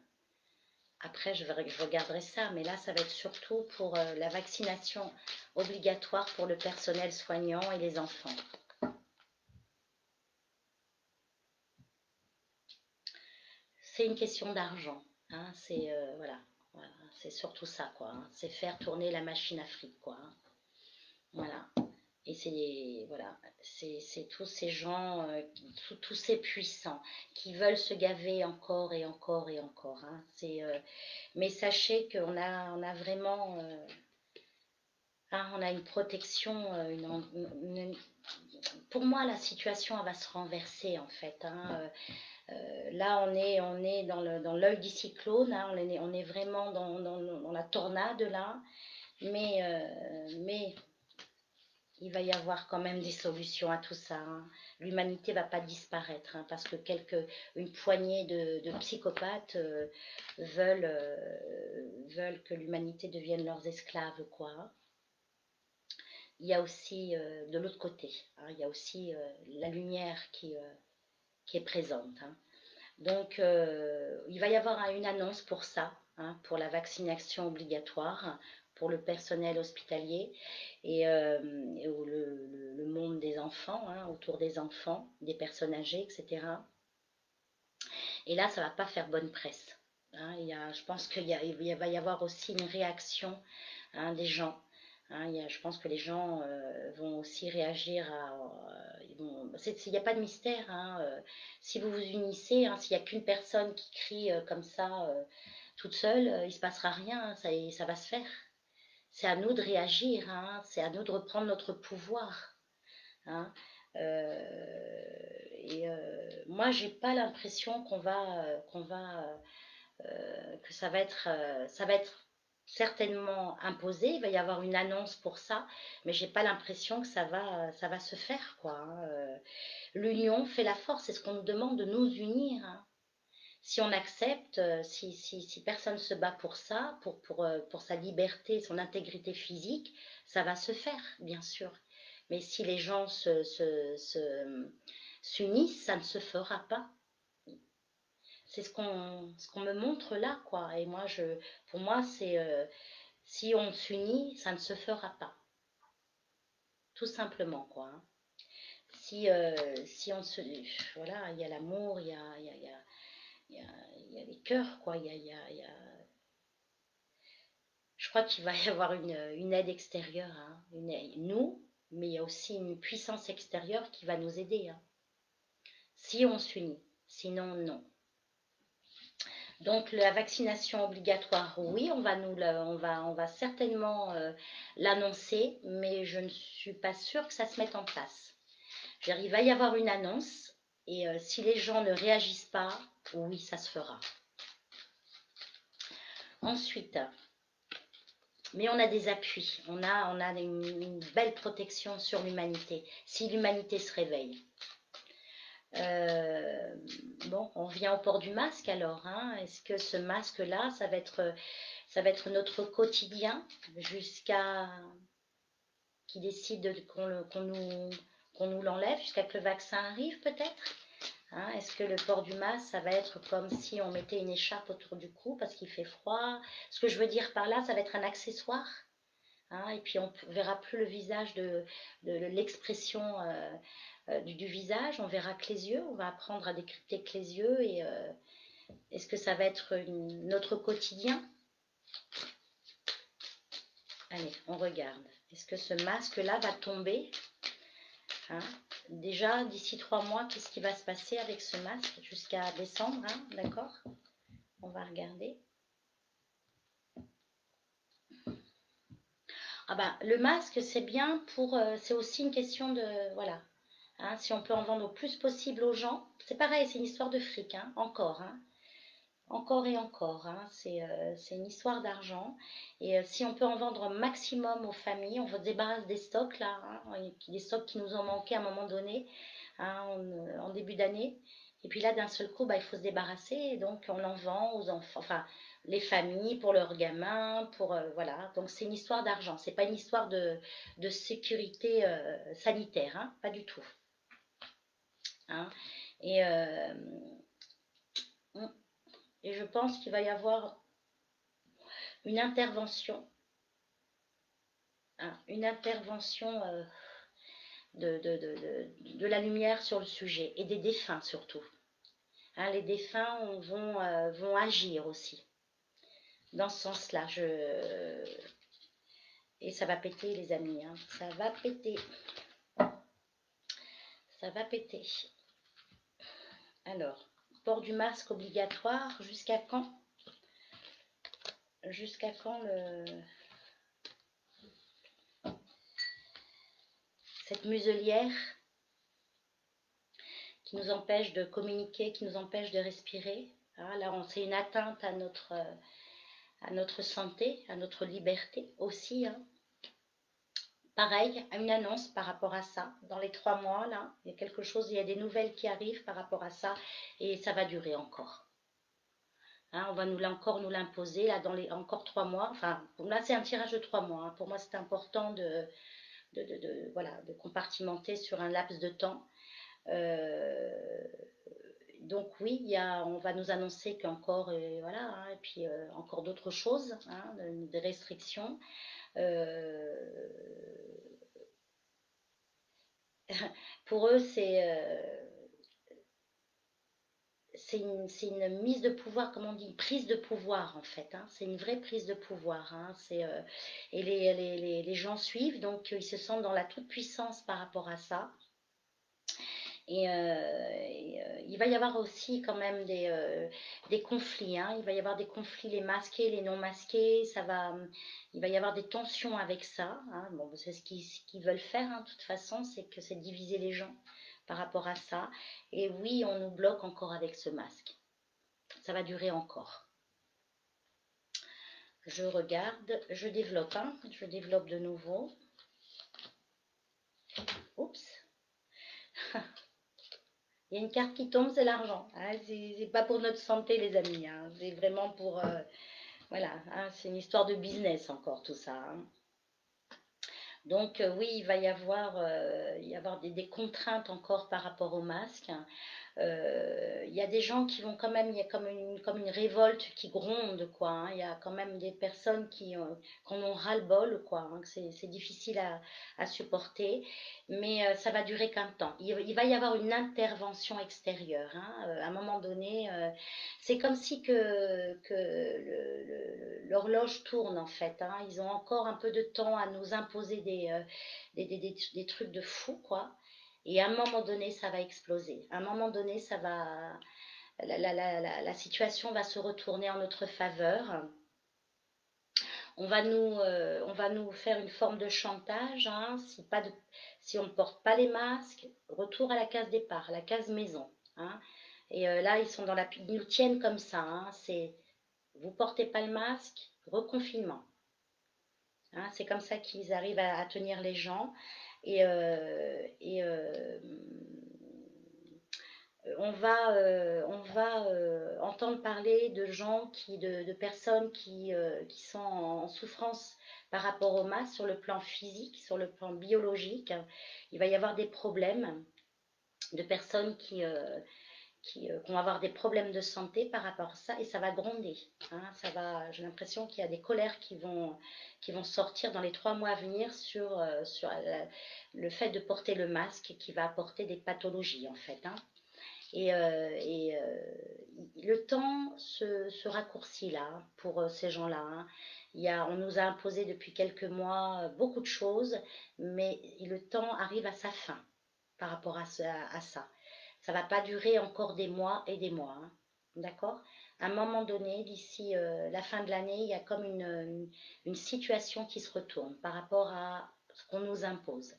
Après, je regarderai ça, mais là, ça va être surtout pour la vaccination obligatoire pour le personnel soignant et les enfants. C'est une question d'argent, hein, voilà, c'est surtout ça, quoi, hein. C'est faire tourner la machine à fric, quoi, hein. Voilà. Et c'est tous ces gens, tous ces puissants qui veulent se gaver encore et encore et encore, hein. Mais sachez on a vraiment, hein, on a une protection, pour moi la situation elle va se renverser en fait, hein. Là on est dans l'œil du cyclone, hein, on est vraiment dans la tornade là, mais il va y avoir quand même des solutions à tout ça, hein. L'humanité va pas disparaître, hein, parce que une poignée de psychopathes veulent que l'humanité devienne leurs esclaves, quoi. Il y a aussi de l'autre côté, hein, il y a aussi la lumière qui est présente, hein. Donc, il va y avoir une annonce pour ça, hein, pour la vaccination obligatoire pour le personnel hospitalier et le monde des enfants, hein, autour des enfants, des personnes âgées, etc. Et là, ça ne va pas faire bonne presse, hein. Je pense qu'il va y avoir aussi une réaction, hein, des gens. Hein, je pense que les gens vont aussi réagir il n'y a pas de mystère, hein, si vous vous unissez, hein, s'il n'y a qu'une personne qui crie comme ça, toute seule, il ne se passera rien, hein, ça va se faire. C'est à nous de réagir, hein, c'est à nous de reprendre notre pouvoir, hein. Moi, j'ai pas l'impression que ça va être certainement imposé. Il va y avoir une annonce pour ça, mais j'ai pas l'impression que ça va se faire, quoi, hein. L'union fait la force, c'est ce qu'on nous demande de nous unir, hein. Si on accepte, si personne se bat pour ça, pour sa liberté, son intégrité physique, ça va se faire, bien sûr. Mais si les gens s'unissent, ça ne se fera pas. C'est ce qu'on me montre là, quoi. Et moi, pour moi, c'est si on s'unit, ça ne se fera pas. Tout simplement, quoi, hein. Si on se... Voilà, il y a l'amour, il y a les cœurs, quoi. Je crois qu'il va y avoir une aide extérieure, hein. Nous, mais il y a aussi une puissance extérieure qui va nous aider, hein, si on s'unit. Sinon, non. Donc la vaccination obligatoire, oui, on va certainement l'annoncer, mais je ne suis pas sûre que ça se mette en place. Il va y avoir une annonce et si les gens ne réagissent pas, oui, ça se fera. Ensuite, mais on a des appuis, on a une belle protection sur l'humanité, si l'humanité se réveille. Bon, on vient au port du masque alors, hein. Est-ce que ce masque-là, ça va être notre quotidien jusqu'à qu'ils décident qu'on nous l'enlève, jusqu'à que le vaccin arrive peut-être, Hein. Est-ce que le port du masque, ça va être comme si on mettait une écharpe autour du cou parce qu'il fait froid? Ce que je veux dire par là, ça va être un accessoire. Hein, et puis on ne verra plus le visage de l'expression du visage, on verra que les yeux, on va apprendre à décrypter que les yeux. Et est-ce que ça va être notre quotidien? Allez, on regarde. Est-ce que ce masque-là va tomber? Hein? Déjà, d'ici 3 mois, qu'est-ce qui va se passer avec ce masque jusqu'à décembre? Hein, d'accord? On va regarder. Ah bah, le masque, c'est bien pour... c'est aussi une question de... Voilà. Hein, si on peut en vendre au plus possible aux gens, c'est pareil, c'est une histoire de fric, hein, encore. Hein, encore et encore. Hein, c'est une histoire d'argent. Et si on peut en vendre un maximum aux familles, on se débarrasse des stocks là, hein, des stocks qui nous ont manqué à un moment donné, hein, en début d'année. Et puis là, d'un seul coup, bah, il faut se débarrasser. Et donc, on en vend aux enfants, enfin, les familles, pour leurs gamins, pour voilà. Donc, c'est une histoire d'argent. C'est pas une histoire de sécurité sanitaire, hein, pas du tout. Hein. Et, et je pense qu'il va y avoir une intervention, hein, une intervention de la lumière sur le sujet et des défunts surtout. Hein, les défunts vont agir aussi dans ce sens-là. Et ça va péter, les amis. Hein. Ça va péter. Ça va péter. Alors, port du masque obligatoire, jusqu'à quand? Jusqu'à quand cette muselière qui nous empêche de communiquer, qui nous empêche de respirer? Hein, là, c'est une atteinte à notre santé, à notre liberté aussi. Hein. Pareil, une annonce par rapport à ça. Dans les 3 mois, là, il y a quelque chose, il y a des nouvelles qui arrivent par rapport à ça et ça va durer encore. Hein, on va encore nous l'imposer là dans les encore 3 mois. Enfin, là c'est un tirage de 3 mois. Hein. Pour moi, c'est important voilà, de compartimenter sur un laps de temps. Donc oui, on va nous annoncer qu'encore, voilà, hein, et puis encore d'autres choses, hein, des restrictions. Pour eux, c'est une mise de pouvoir, comment on dit, une prise de pouvoir en fait. Hein. C'est une vraie prise de pouvoir. Hein. Et les gens suivent, donc ils se sentent dans la toute-puissance par rapport à ça. Et, il va y avoir aussi quand même des conflits. Hein. Il va y avoir des conflits, les masqués, les non masqués. Il va y avoir des tensions avec ça. Hein. Bon, c'est ce qu'ils veulent faire. Hein, de toute façon, c'est diviser les gens par rapport à ça. Et oui, on nous bloque encore avec ce masque. Ça va durer encore. Je regarde, je développe. Hein. Je développe de nouveau. Oups. Il y a une carte qui tombe, c'est l'argent. Hein, c'est pas pour notre santé, les amis. Hein, c'est vraiment pour... voilà, hein, c'est une histoire de business encore, tout ça. Hein. Donc oui, il va y avoir des contraintes encore par rapport au masque. Hein. Il y a des gens qui vont quand même, il y a comme une révolte qui gronde, quoi. Hein. Il y a quand même des personnes qui en ont ras-le-bol, quoi. Hein, que c'est difficile à supporter, mais ça va durer qu'un temps. Il va y avoir une intervention extérieure. Hein. À un moment donné, c'est comme si l'horloge tourne, en fait. Hein. Ils ont encore un peu de temps à nous imposer des trucs de fou, quoi. Et à un moment donné, ça va exploser. À un moment donné, la situation va se retourner en notre faveur. On va nous faire une forme de chantage. Hein, si on ne porte pas les masques, retour à la case départ, à la case maison. Hein. Et là, ils nous tiennent comme ça. Hein, vous portez pas le masque, reconfinement. Hein, c'est comme ça qu'ils arrivent à tenir les gens. Et, on va entendre parler de gens de personnes qui sont en souffrance par rapport au masque sur le plan physique, sur le plan biologique. Il va y avoir des problèmes de personnes qu'on va avoir des problèmes de santé par rapport à ça et ça va gronder. Hein, j'ai l'impression qu'il y a des colères qui vont sortir dans les 3 mois à venir sur le fait de porter le masque qui va apporter des pathologies en fait. Hein. Le temps se raccourcit là pour ces gens-là. Hein. On nous a imposé depuis quelques mois beaucoup de choses, mais le temps arrive à sa fin par rapport à ça. Ça va pas durer encore des mois et des mois. Hein. D'accord? À un moment donné, d'ici la fin de l'année, il y a comme une situation qui se retourne par rapport à ce qu'on nous impose,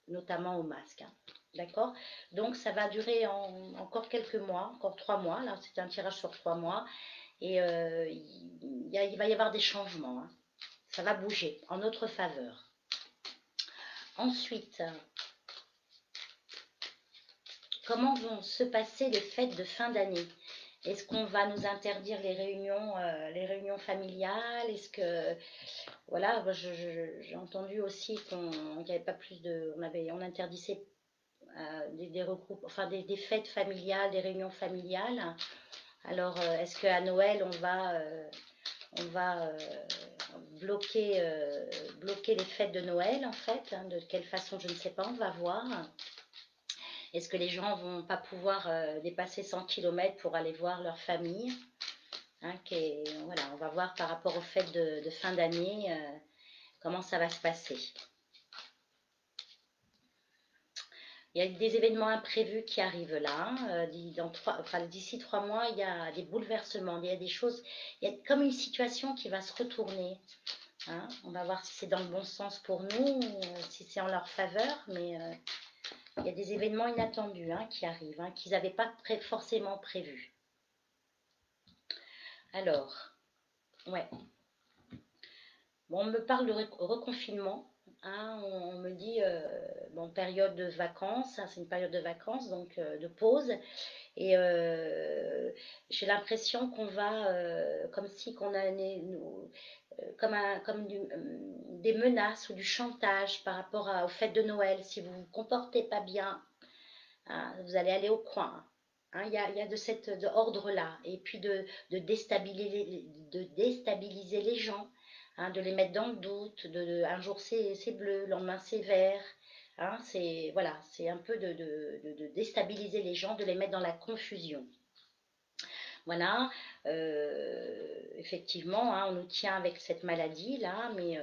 notamment au masque. Hein. D'accord? Donc ça va durer encore quelques mois, encore 3 mois. Là, c'est un tirage sur 3 mois. Et il va y avoir des changements. Hein. Ça va bouger en notre faveur. Ensuite, comment vont se passer les fêtes de fin d'année? Est-ce qu'on va nous interdire les réunions familiales? Est-ce que voilà, j'ai entendu aussi qu'on n'y avait pas plus de, on interdisait des regroupes, enfin des fêtes familiales, des réunions familiales. Alors, est-ce qu'à Noël on va bloquer les fêtes de Noël en fait? Hein, de quelle façon, je ne sais pas, on va voir. Est-ce que les gens vont pas pouvoir dépasser 100 km pour aller voir leur famille? Hein, voilà, on va voir par rapport aux fêtes de fin d'année comment ça va se passer. Il y a des événements imprévus qui arrivent là. Hein, d'ici 3 mois, il y a des bouleversements, il y a des choses, il y a comme une situation qui va se retourner. Hein. On va voir si c'est dans le bon sens pour nous, si c'est en leur faveur, mais il y a des événements inattendus hein, qui arrivent, hein, qu'ils n'avaient pas forcément prévus. Alors, ouais. Bon, on me parle de reconfinement. Hein, on me dit, bon, période de vacances, hein, c'est une période de vacances, donc de pause. Et j'ai l'impression qu'on va, comme si qu'on a comme des menaces ou du chantage par rapport aux fêtes de Noël. Si vous vous comportez pas bien, hein, vous allez aller au coin. Hein, il y a de cet ordre-là. Et puis de déstabiliser les gens, hein, de les mettre dans le doute. Un jour c'est bleu, le lendemain c'est vert. Hein, voilà, c'est un peu de déstabiliser les gens, de les mettre dans la confusion. Voilà, effectivement, hein, on nous tient avec cette maladie-là, mais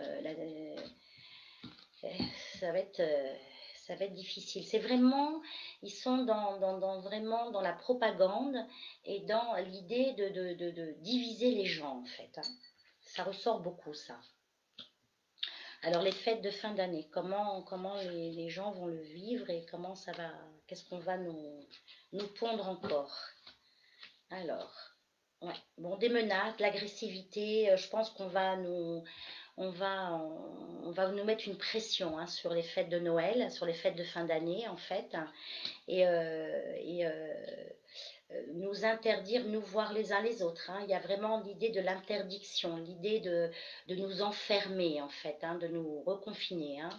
ça va être, ça va être difficile. C'est vraiment, ils sont vraiment dans la propagande et dans l'idée de diviser les gens, en fait. Hein. Ça ressort beaucoup, ça. Alors, les fêtes de fin d'année, comment les gens vont le vivre et comment ça va, qu'est-ce qu'on va nous pondre encore? Alors, ouais. Bon, des menaces, de l'agressivité, je pense qu'on va on va nous mettre une pression hein, sur les fêtes de Noël, sur les fêtes de fin d'année en fait, et nous interdire, nous voir les uns les autres. Hein. Il y a vraiment l'idée de l'interdiction, l'idée de nous enfermer en fait, hein, de nous reconfiner. Hein.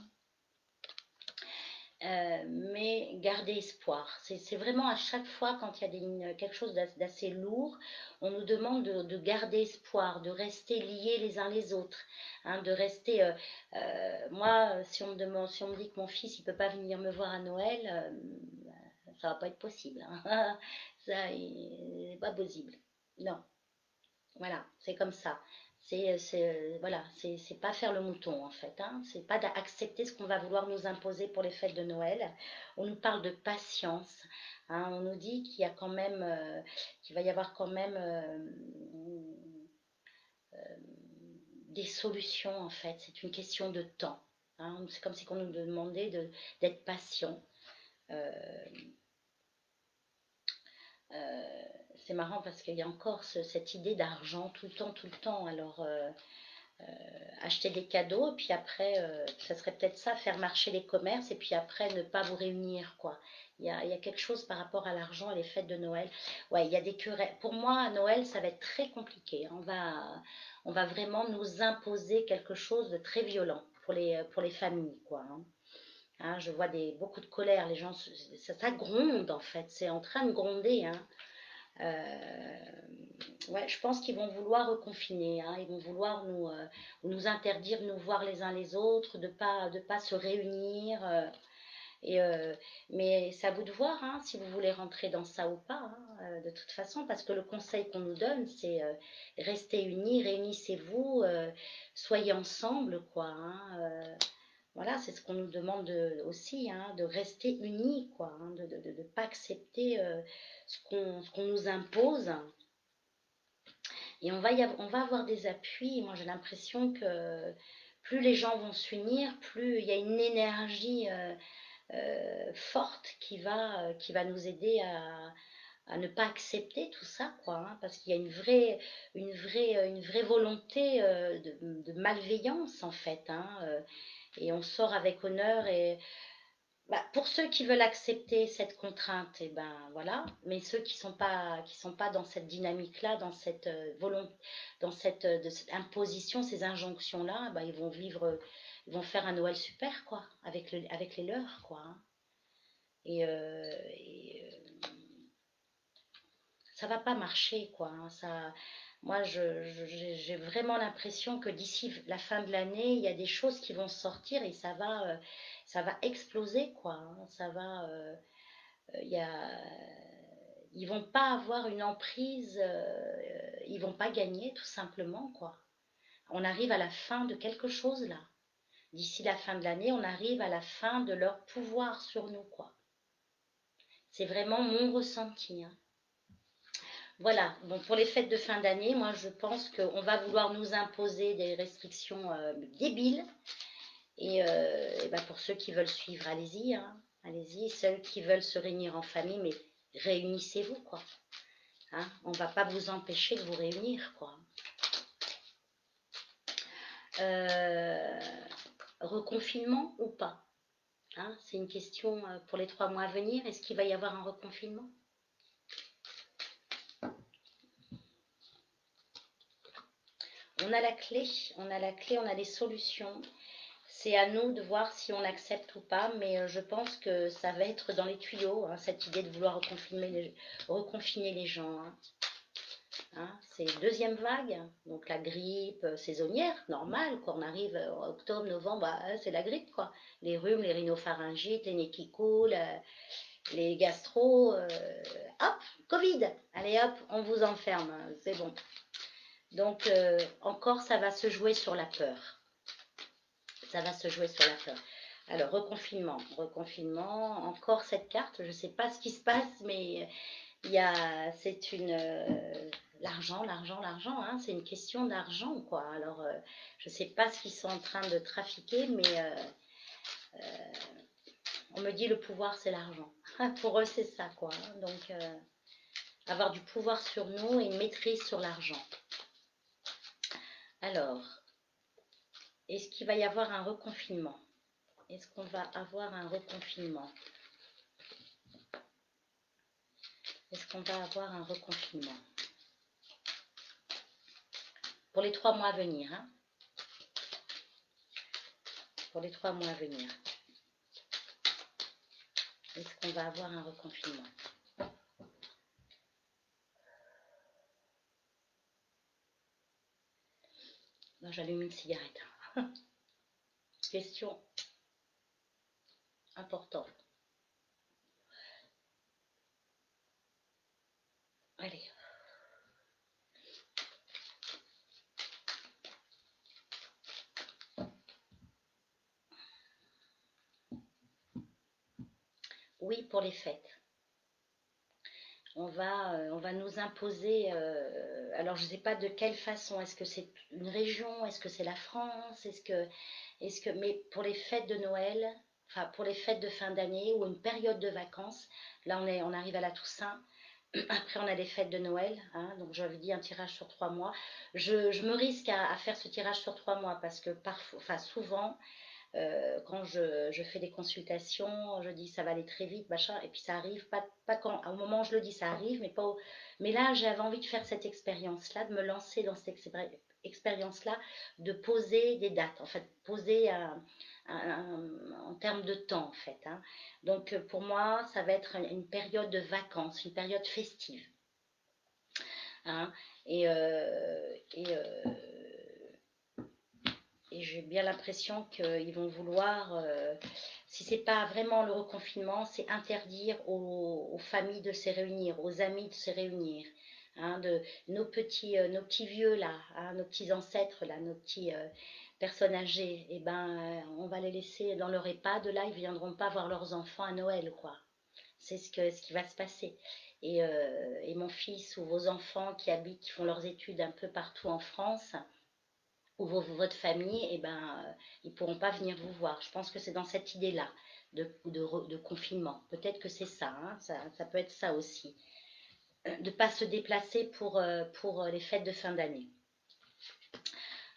Mais garder espoir. C'est vraiment à chaque fois quand il y a quelque chose d'assez lourd, on nous demande de garder espoir, de rester liés les uns les autres, hein, de rester. Moi, si on me dit que mon fils il peut pas venir me voir à Noël, ça va pas être possible. Hein. Ça, c'est pas possible. Non. Voilà, c'est comme ça. Voilà, c'est pas faire le mouton en fait. Hein. C'est pas d'accepter ce qu'on va vouloir nous imposer pour les fêtes de Noël. On nous parle de patience. Hein. On nous dit qu'il y a quand même, qu'il va y avoir quand même des solutions en fait. C'est une question de temps. Hein. C'est comme si on nous demandait d'être patient. Euh, c'est marrant parce qu'il y a encore cette idée d'argent tout le temps. Alors, acheter des cadeaux, et puis après, ça serait peut-être ça, faire marcher les commerces, et puis après, ne pas vous réunir, quoi. Il y a quelque chose par rapport à l'argent et les fêtes de Noël. Ouais, il y a des querelles. Pour moi, à Noël, ça va être très compliqué. On va vraiment nous imposer quelque chose de très violent pour les familles, quoi. Hein. Hein, je vois beaucoup de colère, les gens, ça gronde en fait, c'est en train de gronder. Hein. Ouais, je pense qu'ils vont vouloir reconfiner, hein, ils vont vouloir nous interdire de nous voir les uns les autres, de pas se réunir. Et, mais c'est à vous de voir, hein, si vous voulez rentrer dans ça ou pas, hein, de toute façon, parce que le conseil qu'on nous donne, c'est restez unis, réunissez-vous, soyez ensemble, quoi. Hein, voilà, c'est ce qu'on nous demande aussi, hein, de rester unis, quoi, hein, de ne pas accepter ce qu'on nous impose. Et on va avoir des appuis. Moi, j'ai l'impression que plus les gens vont s'unir, plus il y a une énergie forte qui va nous aider à ne pas accepter tout ça, quoi, hein, parce qu'il y a une vraie volonté de malveillance, en fait, hein, et on sort avec honneur et bah, pour ceux qui veulent accepter cette contrainte, et ben voilà. Mais ceux qui sont pas dans cette dynamique-là, dans cette volonté, de cette imposition, ces injonctions-là, ben, ils vont faire un Noël super, quoi, avec les leurs, quoi. Hein. Et ça va pas marcher, quoi. Hein, ça, moi, j'ai vraiment l'impression que d'ici la fin de l'année, il y a des choses qui vont sortir et ça va exploser, quoi. Hein, ça va. Il y a, ils vont pas avoir une emprise, ils vont pas gagner tout simplement, quoi. On arrive à la fin de quelque chose là. D'ici la fin de l'année, on arrive à la fin de leur pouvoir sur nous, quoi. C'est vraiment mon ressenti. Hein. Voilà, bon, pour les fêtes de fin d'année, moi je pense qu'on va vouloir nous imposer des restrictions débiles. Et ben, pour ceux qui veulent suivre, allez-y, hein, allez-y. Ceux qui veulent se réunir en famille, mais réunissez-vous, quoi. Hein, on ne va pas vous empêcher de vous réunir, quoi. Euh, Reconfinement ou pas, hein, c'est une question pour les 3 mois à venir. Est-ce qu'il va y avoir un reconfinement? On a la clé, on a la clé, on a les solutions. C'est à nous de voir si on accepte ou pas, mais je pense que ça va être dans les tuyaux, hein, cette idée de vouloir reconfiner les gens. Hein. Hein, c'est deuxième vague, donc la grippe saisonnière, normale, quand on arrive en octobre, novembre, bah, c'est la grippe, quoi. Les rhumes, les rhinopharyngites, les nez qui coulent, les gastro, hop, Covid, allez hop, on vous enferme, c'est bon. Donc encore, ça va se jouer sur la peur. Ça va se jouer sur la peur. Alors, reconfinement, encore cette carte, je ne sais pas ce qui se passe, mais c'est une l'argent, hein, c'est une question d'argent, quoi. Alors, je ne sais pas ce qu'ils sont en train de trafiquer, mais on me dit le pouvoir, c'est l'argent. Pour eux, c'est ça, quoi. Hein. Donc, avoir du pouvoir sur nous et une maîtrise sur l'argent. Alors, est-ce qu'il va y avoir un reconfinement? Est-ce qu'on va avoir un reconfinement? Est-ce qu'on va avoir un reconfinement? Pour les 3 mois à venir, hein? Pour les 3 mois à venir. Est-ce qu'on va avoir un reconfinement? Non, j'allume une cigarette. Question importante. Allez. Oui, pour les fêtes. On va nous imposer. Alors, je ne sais pas de quelle façon. Est-ce que c'est une région? Est-ce que c'est la France? Mais pour les fêtes de Noël, enfin pour les fêtes de fin d'année ou une période de vacances, là on arrive à la Toussaint. Après, on a les fêtes de Noël, hein, donc j'avais dit un tirage sur 3 mois. Je me risque à faire ce tirage sur 3 mois parce que parfois, enfin souvent, quand je fais des consultations, je dis ça va aller très vite, machin, et puis ça arrive, pas quand, au moment où je le dis, ça arrive, mais pas au, mais là, j'avais envie de faire cette expérience-là, de me lancer dans cette expérience-là, de poser des dates, en fait, poser en termes de temps, en fait. Hein. Donc, pour moi, ça va être une période de vacances, une période festive. hein. Et, et j'ai bien l'impression qu'ils vont vouloir, si c'est pas vraiment le reconfinement, c'est interdire aux familles de se réunir, aux amis de se réunir. Hein, de nos petits vieux là, hein, nos petits ancêtres là, nos petits personnes âgées, et ben on va les laisser dans leur EHPAD là, ils viendront pas voir leurs enfants à Noël quoi. C'est ce qui va se passer. Et mon fils ou vos enfants qui habitent, qui font leurs études un peu partout en France, ou votre famille, eh ben, ils ne pourront pas venir vous voir. Je pense que c'est dans cette idée-là de confinement. Peut-être que c'est ça, hein, ça peut être ça aussi. De ne pas se déplacer pour les fêtes de fin d'année.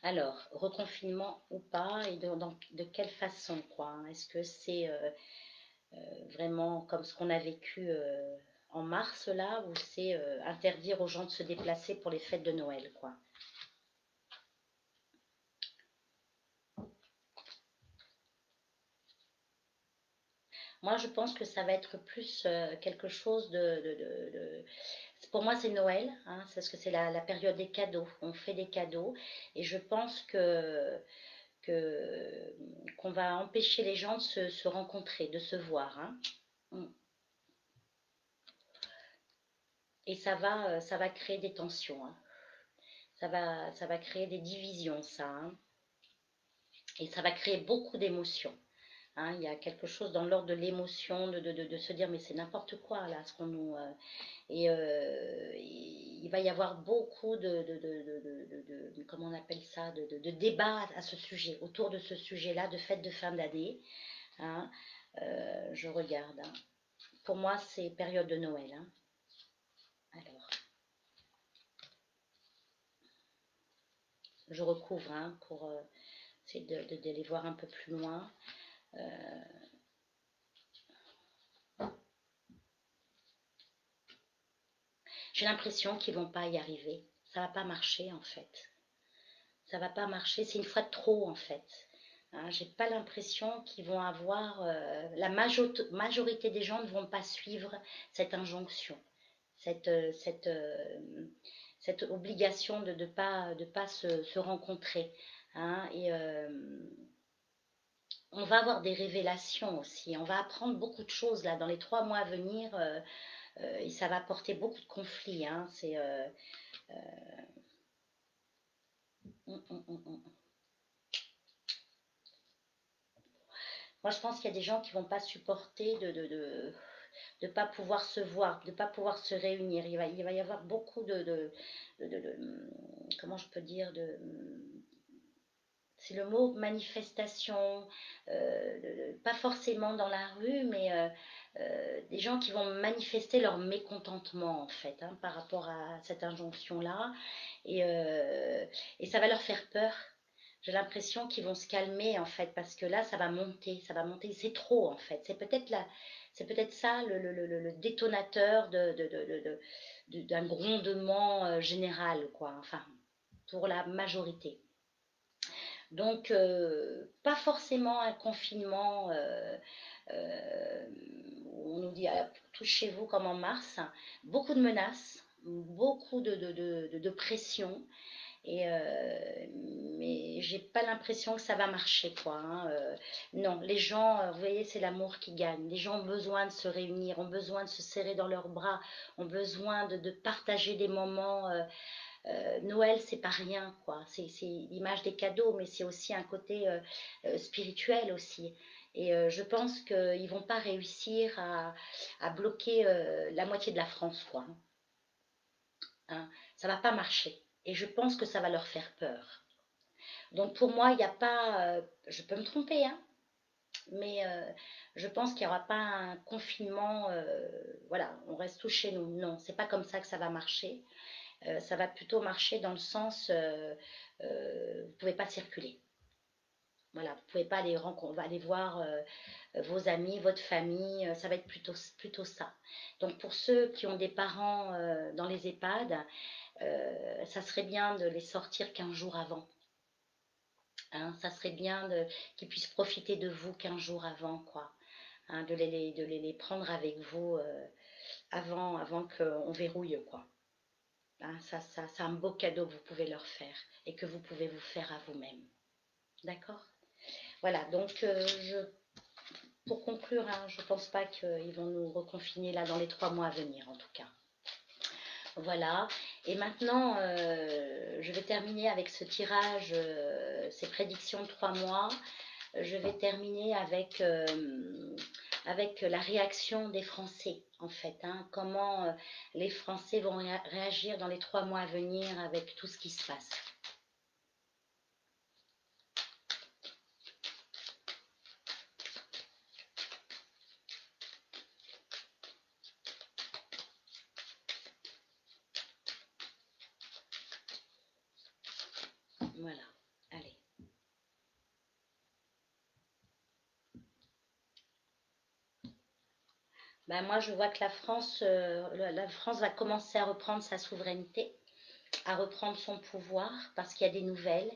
Alors, reconfinement ou pas, et de quelle façon, quoi, hein. Est-ce que c'est vraiment comme ce qu'on a vécu en mars, là, ou c'est interdire aux gens de se déplacer pour les fêtes de Noël, quoi. Moi, je pense que ça va être plus quelque chose Pour moi, c'est Noël, hein, c'est parce que c'est la période des cadeaux. On fait des cadeaux. Et je pense que, qu'on va empêcher les gens de se rencontrer, de se voir, hein. Mm. Et ça va créer des tensions, hein. Ça va créer des divisions, ça, hein. Et ça va créer beaucoup d'émotions. Hein, il y a quelque chose dans l'ordre de l'émotion, de se dire mais c'est n'importe quoi là, ce qu'on nous... il va y avoir beaucoup comment on appelle ça, de débats à ce sujet, autour de ce sujet-là, de fête de fin d'année. Hein. Je regarde. Hein. Pour moi, c'est période de Noël. Hein. Alors, je recouvre hein, pour essayer de les voir un peu plus loin. J'ai l'impression qu'ils vont pas y arriver. Ça va pas marcher en fait. Ça va pas marcher. C'est une fois de trop en fait. Hein, j'ai pas l'impression qu'ils vont avoir. La majorité des gens ne vont pas suivre cette injonction, cette, euh, cette, euh, cette obligation de pas se rencontrer. Hein, on va avoir des révélations aussi. On va apprendre beaucoup de choses là dans les 3 mois à venir. Et ça va apporter beaucoup de conflits. Hein, hum, hum, hum, hum. Moi, je pense qu'il y a des gens qui vont pas supporter de pas pouvoir se voir, de pas pouvoir se réunir. Il va y avoir beaucoup comment je peux dire, c'est le mot manifestation, pas forcément dans la rue, mais des gens qui vont manifester leur mécontentement en fait hein, par rapport à cette injonction-là, et, euh, et ça va leur faire peur. J'ai l'impression qu'ils vont se calmer en fait parce que là ça va monter, c'est trop en fait. C'est peut-être ça le détonateur d'un grondement général quoi. Enfin pour la majorité. Donc, pas forcément un confinement euh, où on nous dit ah, touchez-vous comme en mars. Beaucoup de menaces, beaucoup de pression. Mais j'ai pas l'impression que ça va marcher quoi. Hein. Non, les gens, vous voyez, c'est l'amour qui gagne. Les gens ont besoin de se réunir, ont besoin de se serrer dans leurs bras, ont besoin de partager des moments. Noël, c'est pas rien, quoi. C'est l'image des cadeaux, mais c'est aussi un côté spirituel aussi. Et je pense qu'ils vont pas réussir à bloquer la moitié de la France, quoi. Hein. Ça va pas marcher. Et je pense que ça va leur faire peur. Donc pour moi, il n'y a pas, je peux me tromper, hein, mais je pense qu'il n'y aura pas un confinement, voilà, on reste tous chez nous. Non, c'est pas comme ça que ça va marcher. Ça va plutôt marcher dans le sens, vous ne pouvez pas circuler. Voilà, vous ne pouvez pas aller, aller voir vos amis, votre famille, ça va être plutôt ça. Donc pour ceux qui ont des parents dans les EHPAD, ça serait bien de les sortir 15 jours avant. Hein, ça serait bien qu'ils puissent profiter de vous 15 jours avant, quoi. Hein, de les prendre avec vous avant qu'on verrouille, quoi. Hein, ça c'est un beau cadeau que vous pouvez leur faire et que vous pouvez vous faire à vous-même. D'accord? Voilà, donc pour conclure, hein, je ne pense pas qu'ils vont nous reconfiner là dans les 3 mois à venir en tout cas. Voilà, et maintenant je vais terminer avec ce tirage, ces prédictions de 3 mois. Je vais terminer avec la réaction des Français en fait. Hein, comment les Français vont réagir dans les 3 mois à venir avec tout ce qui se passe. Voilà, allez. Ben, moi, je vois que la France va commencer à reprendre sa souveraineté, à reprendre son pouvoir, parce qu'il y a des nouvelles.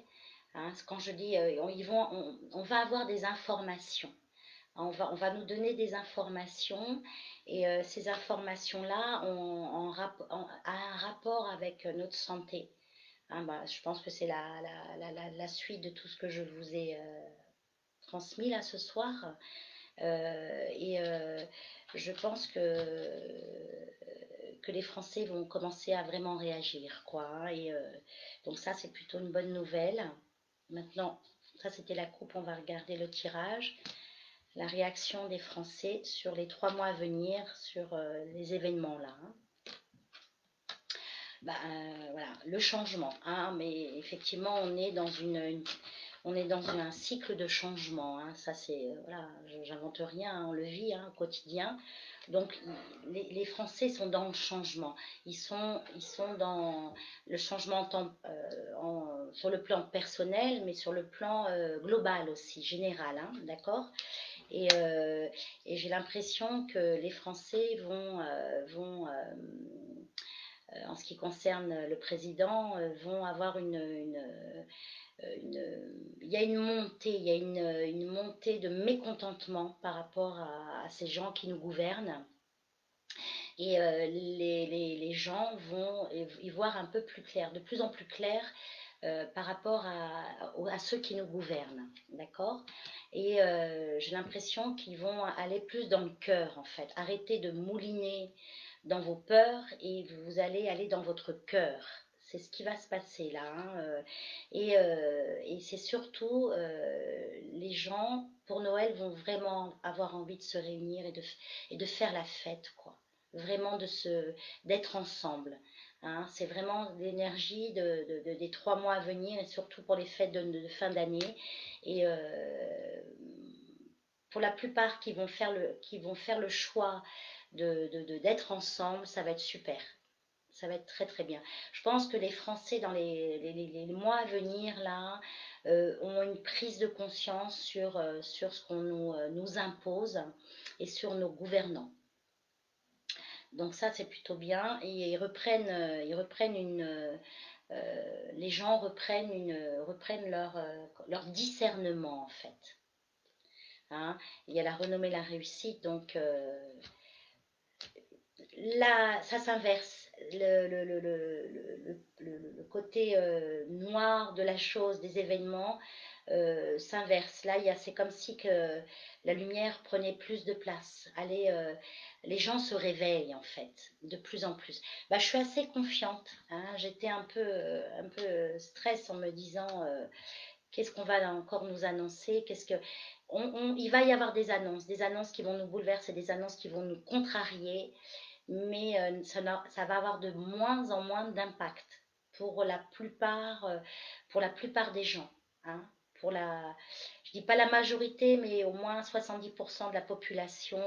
Hein, quand je dis, on va avoir des informations. On va nous donner des informations et ces informations-là ont un rapport avec notre santé. Hein, bah, je pense que c'est la suite de tout ce que je vous ai transmis là ce soir. Et je pense que les Français vont commencer à vraiment réagir, quoi. Hein, donc ça, c'est plutôt une bonne nouvelle. Maintenant, ça c'était la coupe, on va regarder le tirage. La réaction des Français sur les 3 mois à venir, sur les événements là. Hein. Bah, voilà, le changement. Hein, mais effectivement, on est dans un cycle de changement. Hein, ça, c'est voilà, j'invente rien, hein, on le vit hein, au quotidien. Donc, les Français sont dans le changement. Ils sont dans le changement sur le plan personnel, mais sur le plan global aussi, général. Hein, d'accord? Et j'ai l'impression que les Français en ce qui concerne le président, vont avoir il y a une montée, il y a une montée de mécontentement par rapport à ces gens qui nous gouvernent. Et les gens vont y voir un peu plus clair, de plus en plus clair par rapport à ceux qui nous gouvernent, d'accord? Et j'ai l'impression qu'ils vont aller plus dans le cœur, en fait. Arrêtez de mouliner dans vos peurs et vous allez aller dans votre cœur. C'est ce qui va se passer là. Hein, et c'est surtout les gens, pour Noël, vont vraiment avoir envie de se réunir et de faire la fête, quoi. Vraiment d'être ensemble. Hein, c'est vraiment l'énergie des 3 mois à venir et surtout pour les fêtes de fin d'année. Et pour la plupart qui vont faire le choix d'être ensemble, ça va être super. Ça va être très très bien. Je pense que les Français dans les mois à venir là ont une prise de conscience sur ce qu'on nous impose et sur nos gouvernants. Donc ça c'est plutôt bien et les gens reprennent leur discernement en fait. Hein, il y a la renommée, la réussite, donc là ça s'inverse. Le côté noir de la chose, des événements, s'inverse. Là, c'est comme si que la lumière prenait plus de place. Allez, les gens se réveillent en fait, de plus en plus. Bah, je suis assez confiante. Hein. J'étais un peu stress en me disant qu'est-ce qu'on va encore nous annoncer. Il va y avoir des annonces qui vont nous bouleverser, des annonces qui vont nous contrarier, mais ça va avoir de moins en moins d'impact pour pour la plupart des gens. Hein. Je dis pas la majorité, mais au moins 70% de la population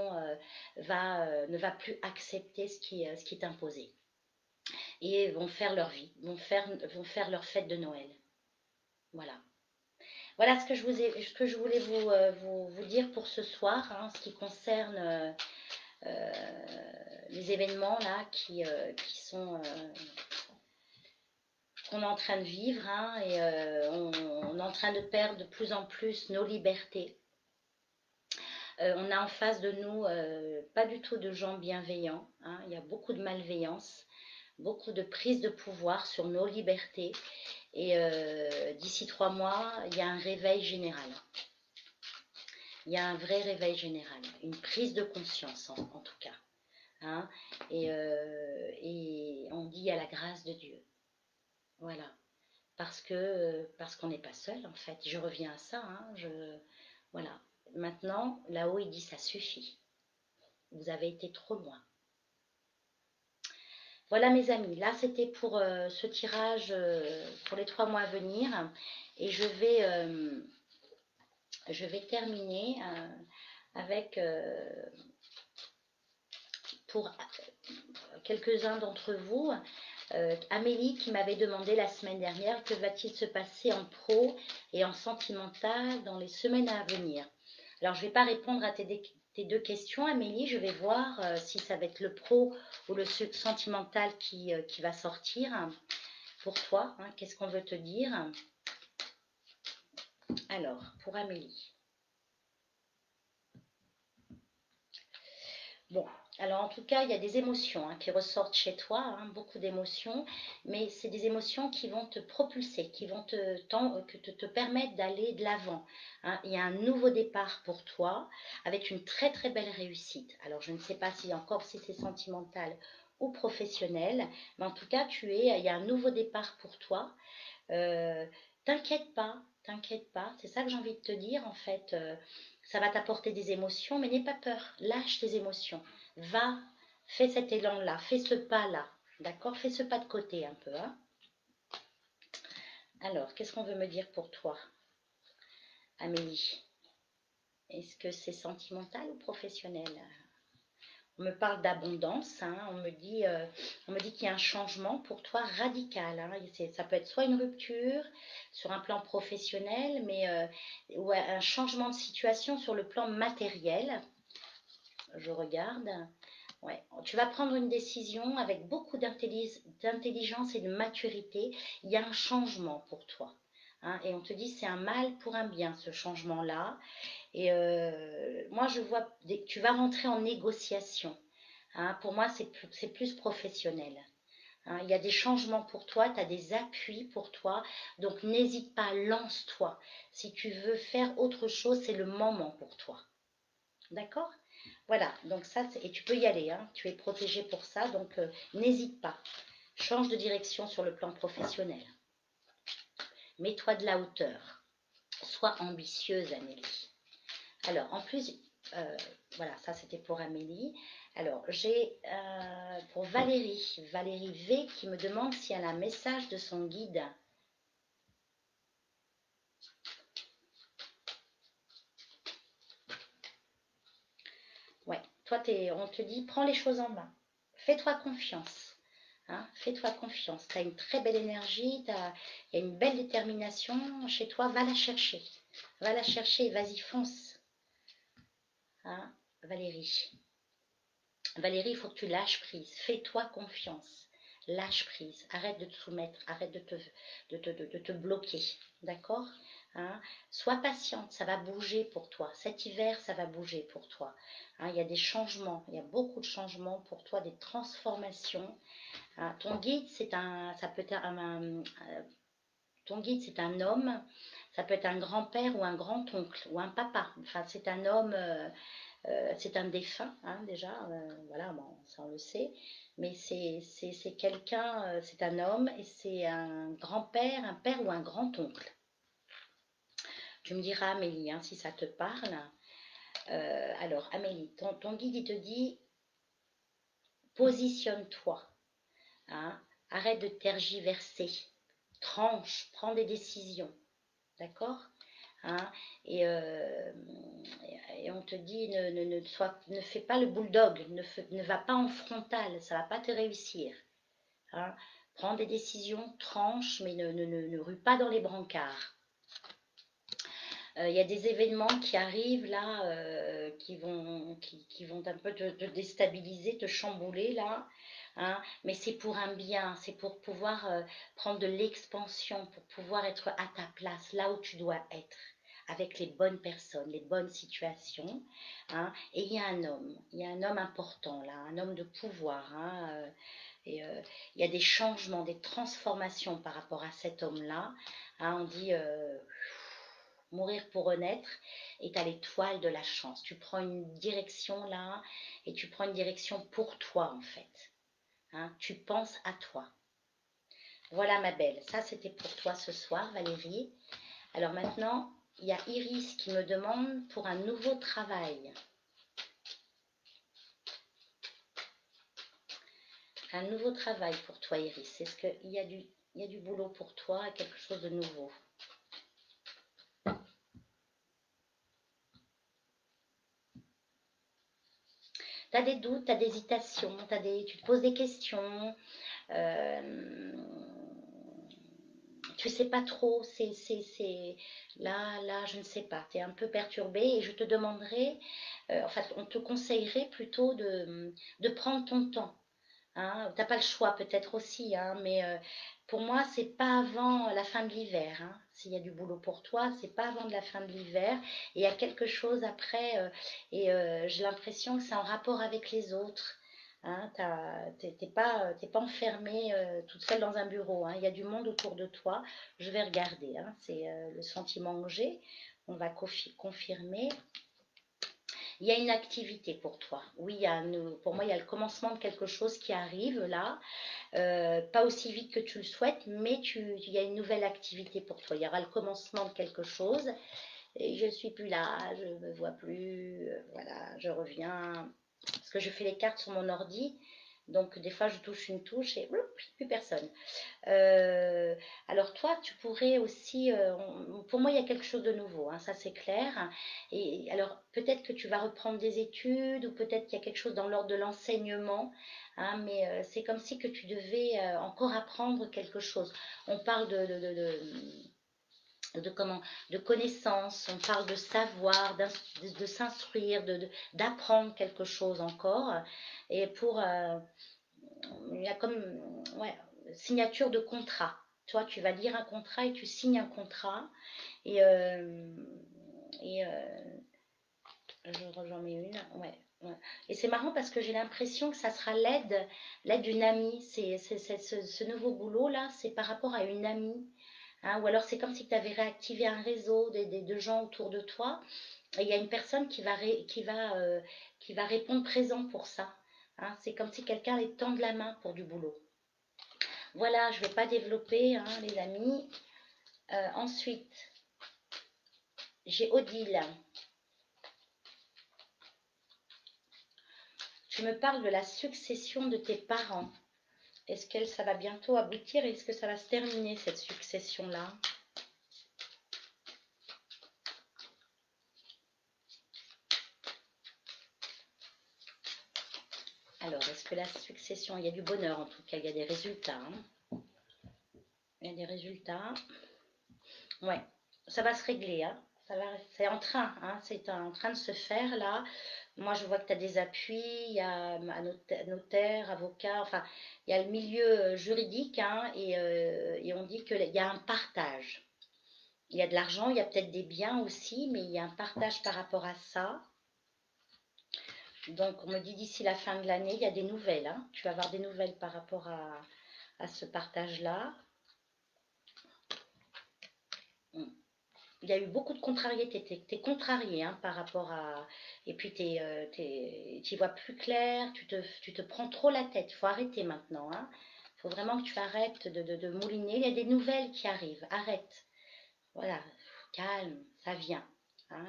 ne va plus accepter ce qui est imposé. Et vont faire leur vie, vont faire leur fête de Noël. Voilà. Voilà ce que je voulais vous dire pour ce soir, hein, ce qui concerne les événements là qui sont qu'on est en train de vivre, hein, et on est en train de perdre de plus en plus nos libertés. On a en face de nous pas du tout de gens bienveillants. Hein, il y a beaucoup de malveillance. beaucoup de prise de pouvoir sur nos libertés. Et d'ici 3 mois, il y a un réveil général. Il y a un vrai réveil général, une prise de conscience en tout cas. Hein, et on dit à la grâce de Dieu. Voilà. Parce qu'on n'est pas seul en fait. Je reviens à ça. Hein, voilà. Maintenant, là-haut, il dit ça suffit. Vous avez été trop loin. Voilà mes amis, là c'était pour ce tirage pour les 3 mois à venir. Et je vais terminer avec, pour quelques-uns d'entre vous, Amélie qui m'avait demandé la semaine dernière que va-t-il se passer en pro et en sentimental dans les semaines à venir. Alors je ne vais pas répondre à tes 2 questions Amélie, je vais voir si ça va être le pro ou le sentimental qui va sortir pour toi. Hein, qu'est-ce qu'on veut te dire? Alors, pour Amélie. Bon, alors en tout cas, il y a des émotions qui ressortent chez toi, beaucoup d'émotions, mais c'est des émotions qui vont te propulser, qui vont te permettre d'aller de l'avant. Il y a un nouveau départ pour toi, avec une très très belle réussite. Alors je ne sais pas si encore si c'est sentimental ou professionnel, mais en tout cas, il y a un nouveau départ pour toi. T'inquiète pas, c'est ça que j'ai envie de te dire en fait. Ça va t'apporter des émotions, mais n'aie pas peur, lâche tes émotions. Va, fais cet élan-là, fais ce pas-là, d'accord? Fais ce pas de côté un peu. Hein. Alors, qu'est-ce qu'on veut me dire pour toi, Amélie? Est-ce que c'est sentimental ou professionnel? On me parle d'abondance, on me dit qu'il y a un changement pour toi radical. Ça peut être soit une rupture sur un plan professionnel, mais ou un changement de situation sur le plan matériel. Je regarde. Ouais. Tu vas prendre une décision avec beaucoup d'intelligence et de maturité. Il y a un changement pour toi. Et on te dit c'est un mal pour un bien, ce changement-là. Et moi, je vois que tu vas rentrer en négociation. Pour moi, c'est plus professionnel. Il y a des changements pour toi, tu as des appuis pour toi. Donc, n'hésite pas, lance-toi. Si tu veux faire autre chose, c'est le moment pour toi. D'accord? Voilà, donc ça, et tu peux y aller. Tu es protégé pour ça, donc n'hésite pas. Change de direction sur le plan professionnel. Mets-toi de la hauteur. Sois ambitieuse, Amélie. Alors, en plus, voilà, ça c'était pour Amélie. Alors, j'ai pour Valérie V qui me demande si elle a un message de son guide. Ouais, toi, on te dit, prends les choses en main. Fais-toi confiance. Fais-toi confiance. Tu as une très belle énergie, il y a une belle détermination chez toi. Va la chercher. Va la chercher et vas-y, fonce. Valérie. Valérie, il faut que tu lâches prise. Fais-toi confiance. Lâche prise. Arrête de te soumettre. Arrête de te bloquer. D'accord? Sois patiente. Ça va bouger pour toi. Cet hiver, ça va bouger pour toi. Il y a des changements. Il y a beaucoup de changements pour toi. Des transformations. Ton guide, ça peut être ton guide, c'est un homme. Ça peut être un grand-père ou un grand-oncle ou un papa. Enfin, c'est un homme... c'est un défunt, déjà, voilà, bon, ça on le sait, mais c'est quelqu'un, c'est un homme et c'est un grand-père, un père ou un grand-oncle. Tu me diras, Amélie, si ça te parle. Alors, Amélie, ton guide, il te dit, positionne-toi, arrête de tergiverser, tranche, prends des décisions, d'accord? Et on te dit ne fais pas le bulldog, ne va pas en frontal, ça ne va pas te réussir. Prends des décisions, tranche, mais ne rue pas dans les brancards. Il y a des événements qui arrivent là, qui vont un peu te déstabiliser, te chambouler là. Mais c'est pour un bien, c'est pour pouvoir prendre de l'expansion, pour pouvoir être à ta place, là où tu dois être, avec les bonnes personnes, les bonnes situations. Et il y a un homme important là, un homme de pouvoir. il y a des changements, des transformations par rapport à cet homme-là. Hein, on dit mourir pour renaître, et tu as l'étoile de la chance. Tu prends une direction là, et tu prends une direction pour toi en fait. Hein, tu penses à toi. Voilà ma belle, ça c'était pour toi ce soir Valérie. Alors maintenant, il y a Iris qui me demande pour un nouveau travail. Un nouveau travail pour toi Iris. Est-ce qu'il y a du boulot pour toi, quelque chose de nouveau? Tu as des doutes, tu as des hésitations, tu te poses des questions. Euh, tu sais pas trop, là, je ne sais pas, tu es un peu perturbé et je te demanderai, en fait, on te conseillerait plutôt de prendre ton temps. Hein. Tu n'as pas le choix peut-être aussi, hein, mais pour moi, c'est pas avant la fin de l'hiver. Hein. S'il y a du boulot pour toi, c'est pas avant de la fin de l'hiver. Et il y a quelque chose après, et j'ai l'impression que c'est en rapport avec les autres. Hein, t'es pas enfermée toute seule dans un bureau. Hein. Il y a du monde autour de toi. Je vais regarder. Hein. C'est le sentiment que j'ai. On va confirmer. Il y a une activité pour toi. Oui, pour moi, il y a le commencement de quelque chose qui arrive là. Pas aussi vite que tu le souhaites, mais il y a une nouvelle activité pour toi. Il y aura le commencement de quelque chose. Et je ne suis plus là, je ne me vois plus. Voilà, je reviens. Parce que je fais les cartes sur mon ordi. Donc, des fois, je touche une touche et plus personne. Euh, alors toi, tu pourrais aussi, pour moi, il y a quelque chose de nouveau, hein, ça c'est clair. Et alors peut-être que tu vas reprendre des études ou peut-être qu'il y a quelque chose dans l'ordre de l'enseignement, hein, mais c'est comme si que tu devais encore apprendre quelque chose. On parle comment, de connaissances, on parle de savoir, de s'instruire, d'apprendre quelque chose encore. Et il y a comme, ouais, signature de contrat. Toi, tu vas lire un contrat et tu signes un contrat. Et, et j'en mets une, ouais. Ouais. Et c'est marrant parce que j'ai l'impression que ça sera l'aide d'une amie. Ce nouveau boulot-là, c'est par rapport à une amie. Hein, ou alors c'est comme si tu avais réactivé un réseau de gens autour de toi. Et il y a une personne qui va répondre présent pour ça. Hein, c'est comme si quelqu'un allait tendre la main pour du boulot. Voilà, je ne vais pas développer, hein, les amis. Ensuite, j'ai Odile. Tu me parles de la succession de tes parents. Est-ce que ça va bientôt aboutir? Est-ce que ça va se terminer, cette succession-là? Alors, est-ce que la succession... Il y a du bonheur en tout cas, il y a des résultats. Hein. Il y a des résultats. Ouais, ça va se régler. Hein. C'est en train, hein, c'est en train de se faire là. Moi, je vois que tu as des appuis, il y a un notaire, avocat, enfin, il y a le milieu juridique, hein, et on dit qu'il y a un partage. Il y a de l'argent, il y a peut-être des biens aussi, mais il y a un partage par rapport à ça. Donc, on me dit d'ici la fin de l'année, il y a des nouvelles. Hein. Tu vas avoir des nouvelles par rapport à ce partage-là. Il y a eu beaucoup de contrariétés. Tu es contrarié, hein, par rapport à... Et puis, tu vois plus clair, tu te prends trop la tête. Il faut arrêter maintenant. Hein. Il faut vraiment que tu arrêtes de mouliner. Il y a des nouvelles qui arrivent. Arrête. Voilà, calme, ça vient. Hein,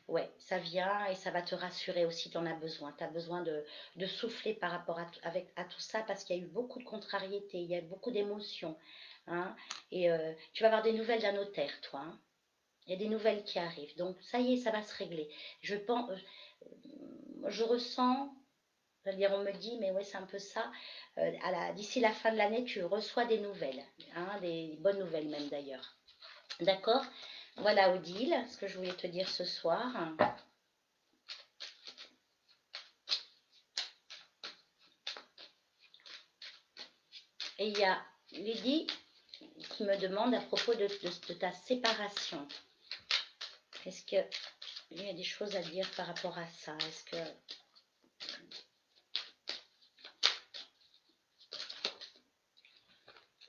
ouais, ça vient et ça va te rassurer aussi, tu en as besoin. Tu as besoin de souffler par rapport à tout ça parce qu'il y a eu beaucoup de contrariétés, il y a beaucoup d'émotions. Hein, et tu vas avoir des nouvelles d'un notaire, toi. Hein. Il y a des nouvelles qui arrivent. Donc, ça y est, ça va se régler. Je pense, je ressens, c'est-à-dire on me dit, mais ouais, c'est un peu ça. D'ici la fin de l'année, tu reçois des nouvelles. Hein, des bonnes nouvelles même d'ailleurs. D'accord? Voilà Odile, ce que je voulais te dire ce soir. Et il y a Lydie qui me demande à propos de ta séparation. Est-ce qu'il y a des choses à dire par rapport à ça? Est-ce que...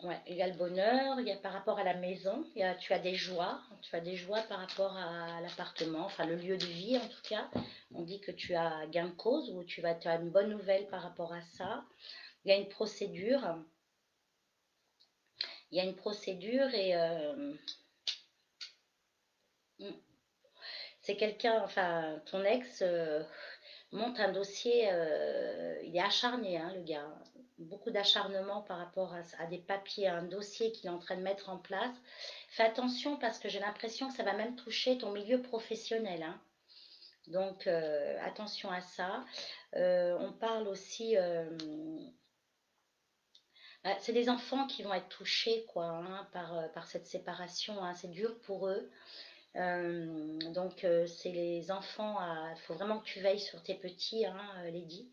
Ouais, il y a le bonheur, il y a par rapport à la maison, tu as des joies par rapport à l'appartement, enfin le lieu de vie en tout cas. On dit que tu as gain de cause ou tu as une bonne nouvelle par rapport à ça. Il y a une procédure, il y a une procédure et c'est quelqu'un, enfin ton ex monte un dossier, il est acharné, hein, le gars. Beaucoup d'acharnement par rapport à des papiers, à un dossier qu'il est en train de mettre en place. Fais attention parce que j'ai l'impression que ça va même toucher ton milieu professionnel, hein. Donc attention à ça. On parle aussi, c'est des enfants qui vont être touchés quoi, hein, par cette séparation, hein. C'est dur pour eux. Donc c'est les enfants, il faut vraiment que tu veilles sur tes petits, hein, Lady,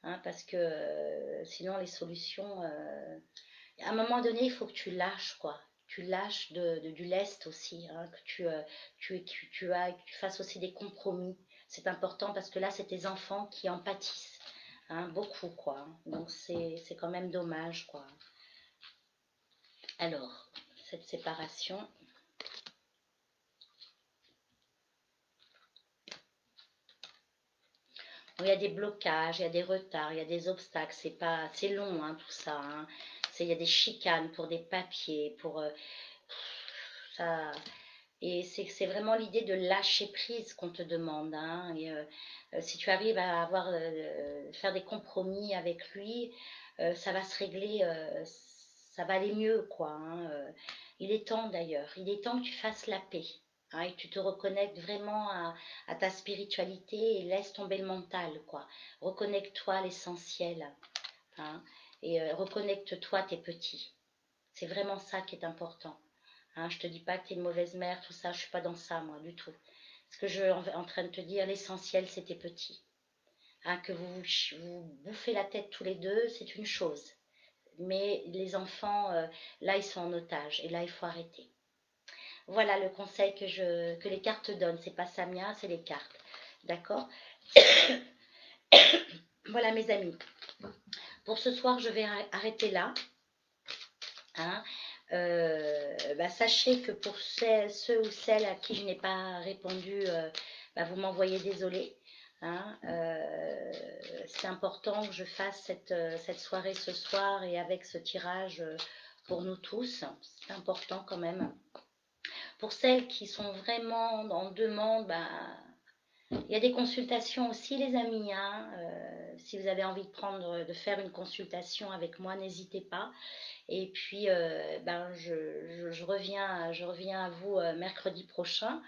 hein, parce que sinon les solutions, à un moment donné, il faut que tu lâches quoi. Tu lâches du lest aussi, hein, que tu fasses aussi des compromis. C'est important parce que là, c'est tes enfants qui en pâtissent, hein, beaucoup quoi. Donc c'est quand même dommage quoi. Alors, cette séparation, il y a des blocages, il y a des retards, il y a des obstacles. C'est long hein, tout ça, hein. Il y a des chicanes pour des papiers, pour ça. Et c'est vraiment l'idée de lâcher prise qu'on te demande, hein. Et si tu arrives à faire des compromis avec lui, ça va se régler, ça va aller mieux, quoi, hein. Il est temps d'ailleurs, il est temps que tu fasses la paix, hein, et que tu te reconnectes vraiment à ta spiritualité et laisse tomber le mental, quoi. Reconnecte-toi à l'essentiel, hein, et reconnecte-toi à tes petits. C'est vraiment ça qui est important. Hein, je te dis pas que tu es une mauvaise mère, tout ça, je suis pas dans ça, moi, du tout. Ce que je suis en train de te dire, l'essentiel, c'est tes petits. Hein, que vous bouffez la tête tous les deux, c'est une chose. Mais les enfants, là, ils sont en otage. Et là, il faut arrêter. Voilà le conseil que les cartes donnent. C'est pas Samia, c'est les cartes. D'accord? Voilà, mes amis. Pour ce soir, je vais arrêter là. Hein. Sachez que pour ceux ou celles à qui je n'ai pas répondu, vous m'envoyez désolé. Hein. C'est important que je fasse cette soirée ce soir et avec ce tirage pour nous tous. C'est important quand même. Pour celles qui sont vraiment en demande, il y a des consultations aussi, les amis. Hein. Si vous avez envie de faire une consultation avec moi, n'hésitez pas. Et puis, je reviens à vous mercredi prochain.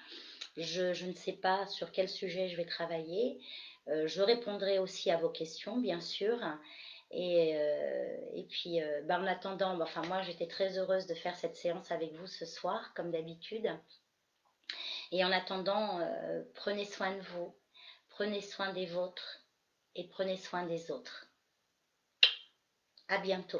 Je ne sais pas sur quel sujet je vais travailler. Je répondrai aussi à vos questions, bien sûr. Et puis, en attendant, moi, j'étais très heureuse de faire cette séance avec vous ce soir, comme d'habitude. Et en attendant, prenez soin de vous, prenez soin des vôtres et prenez soin des autres. À bientôt.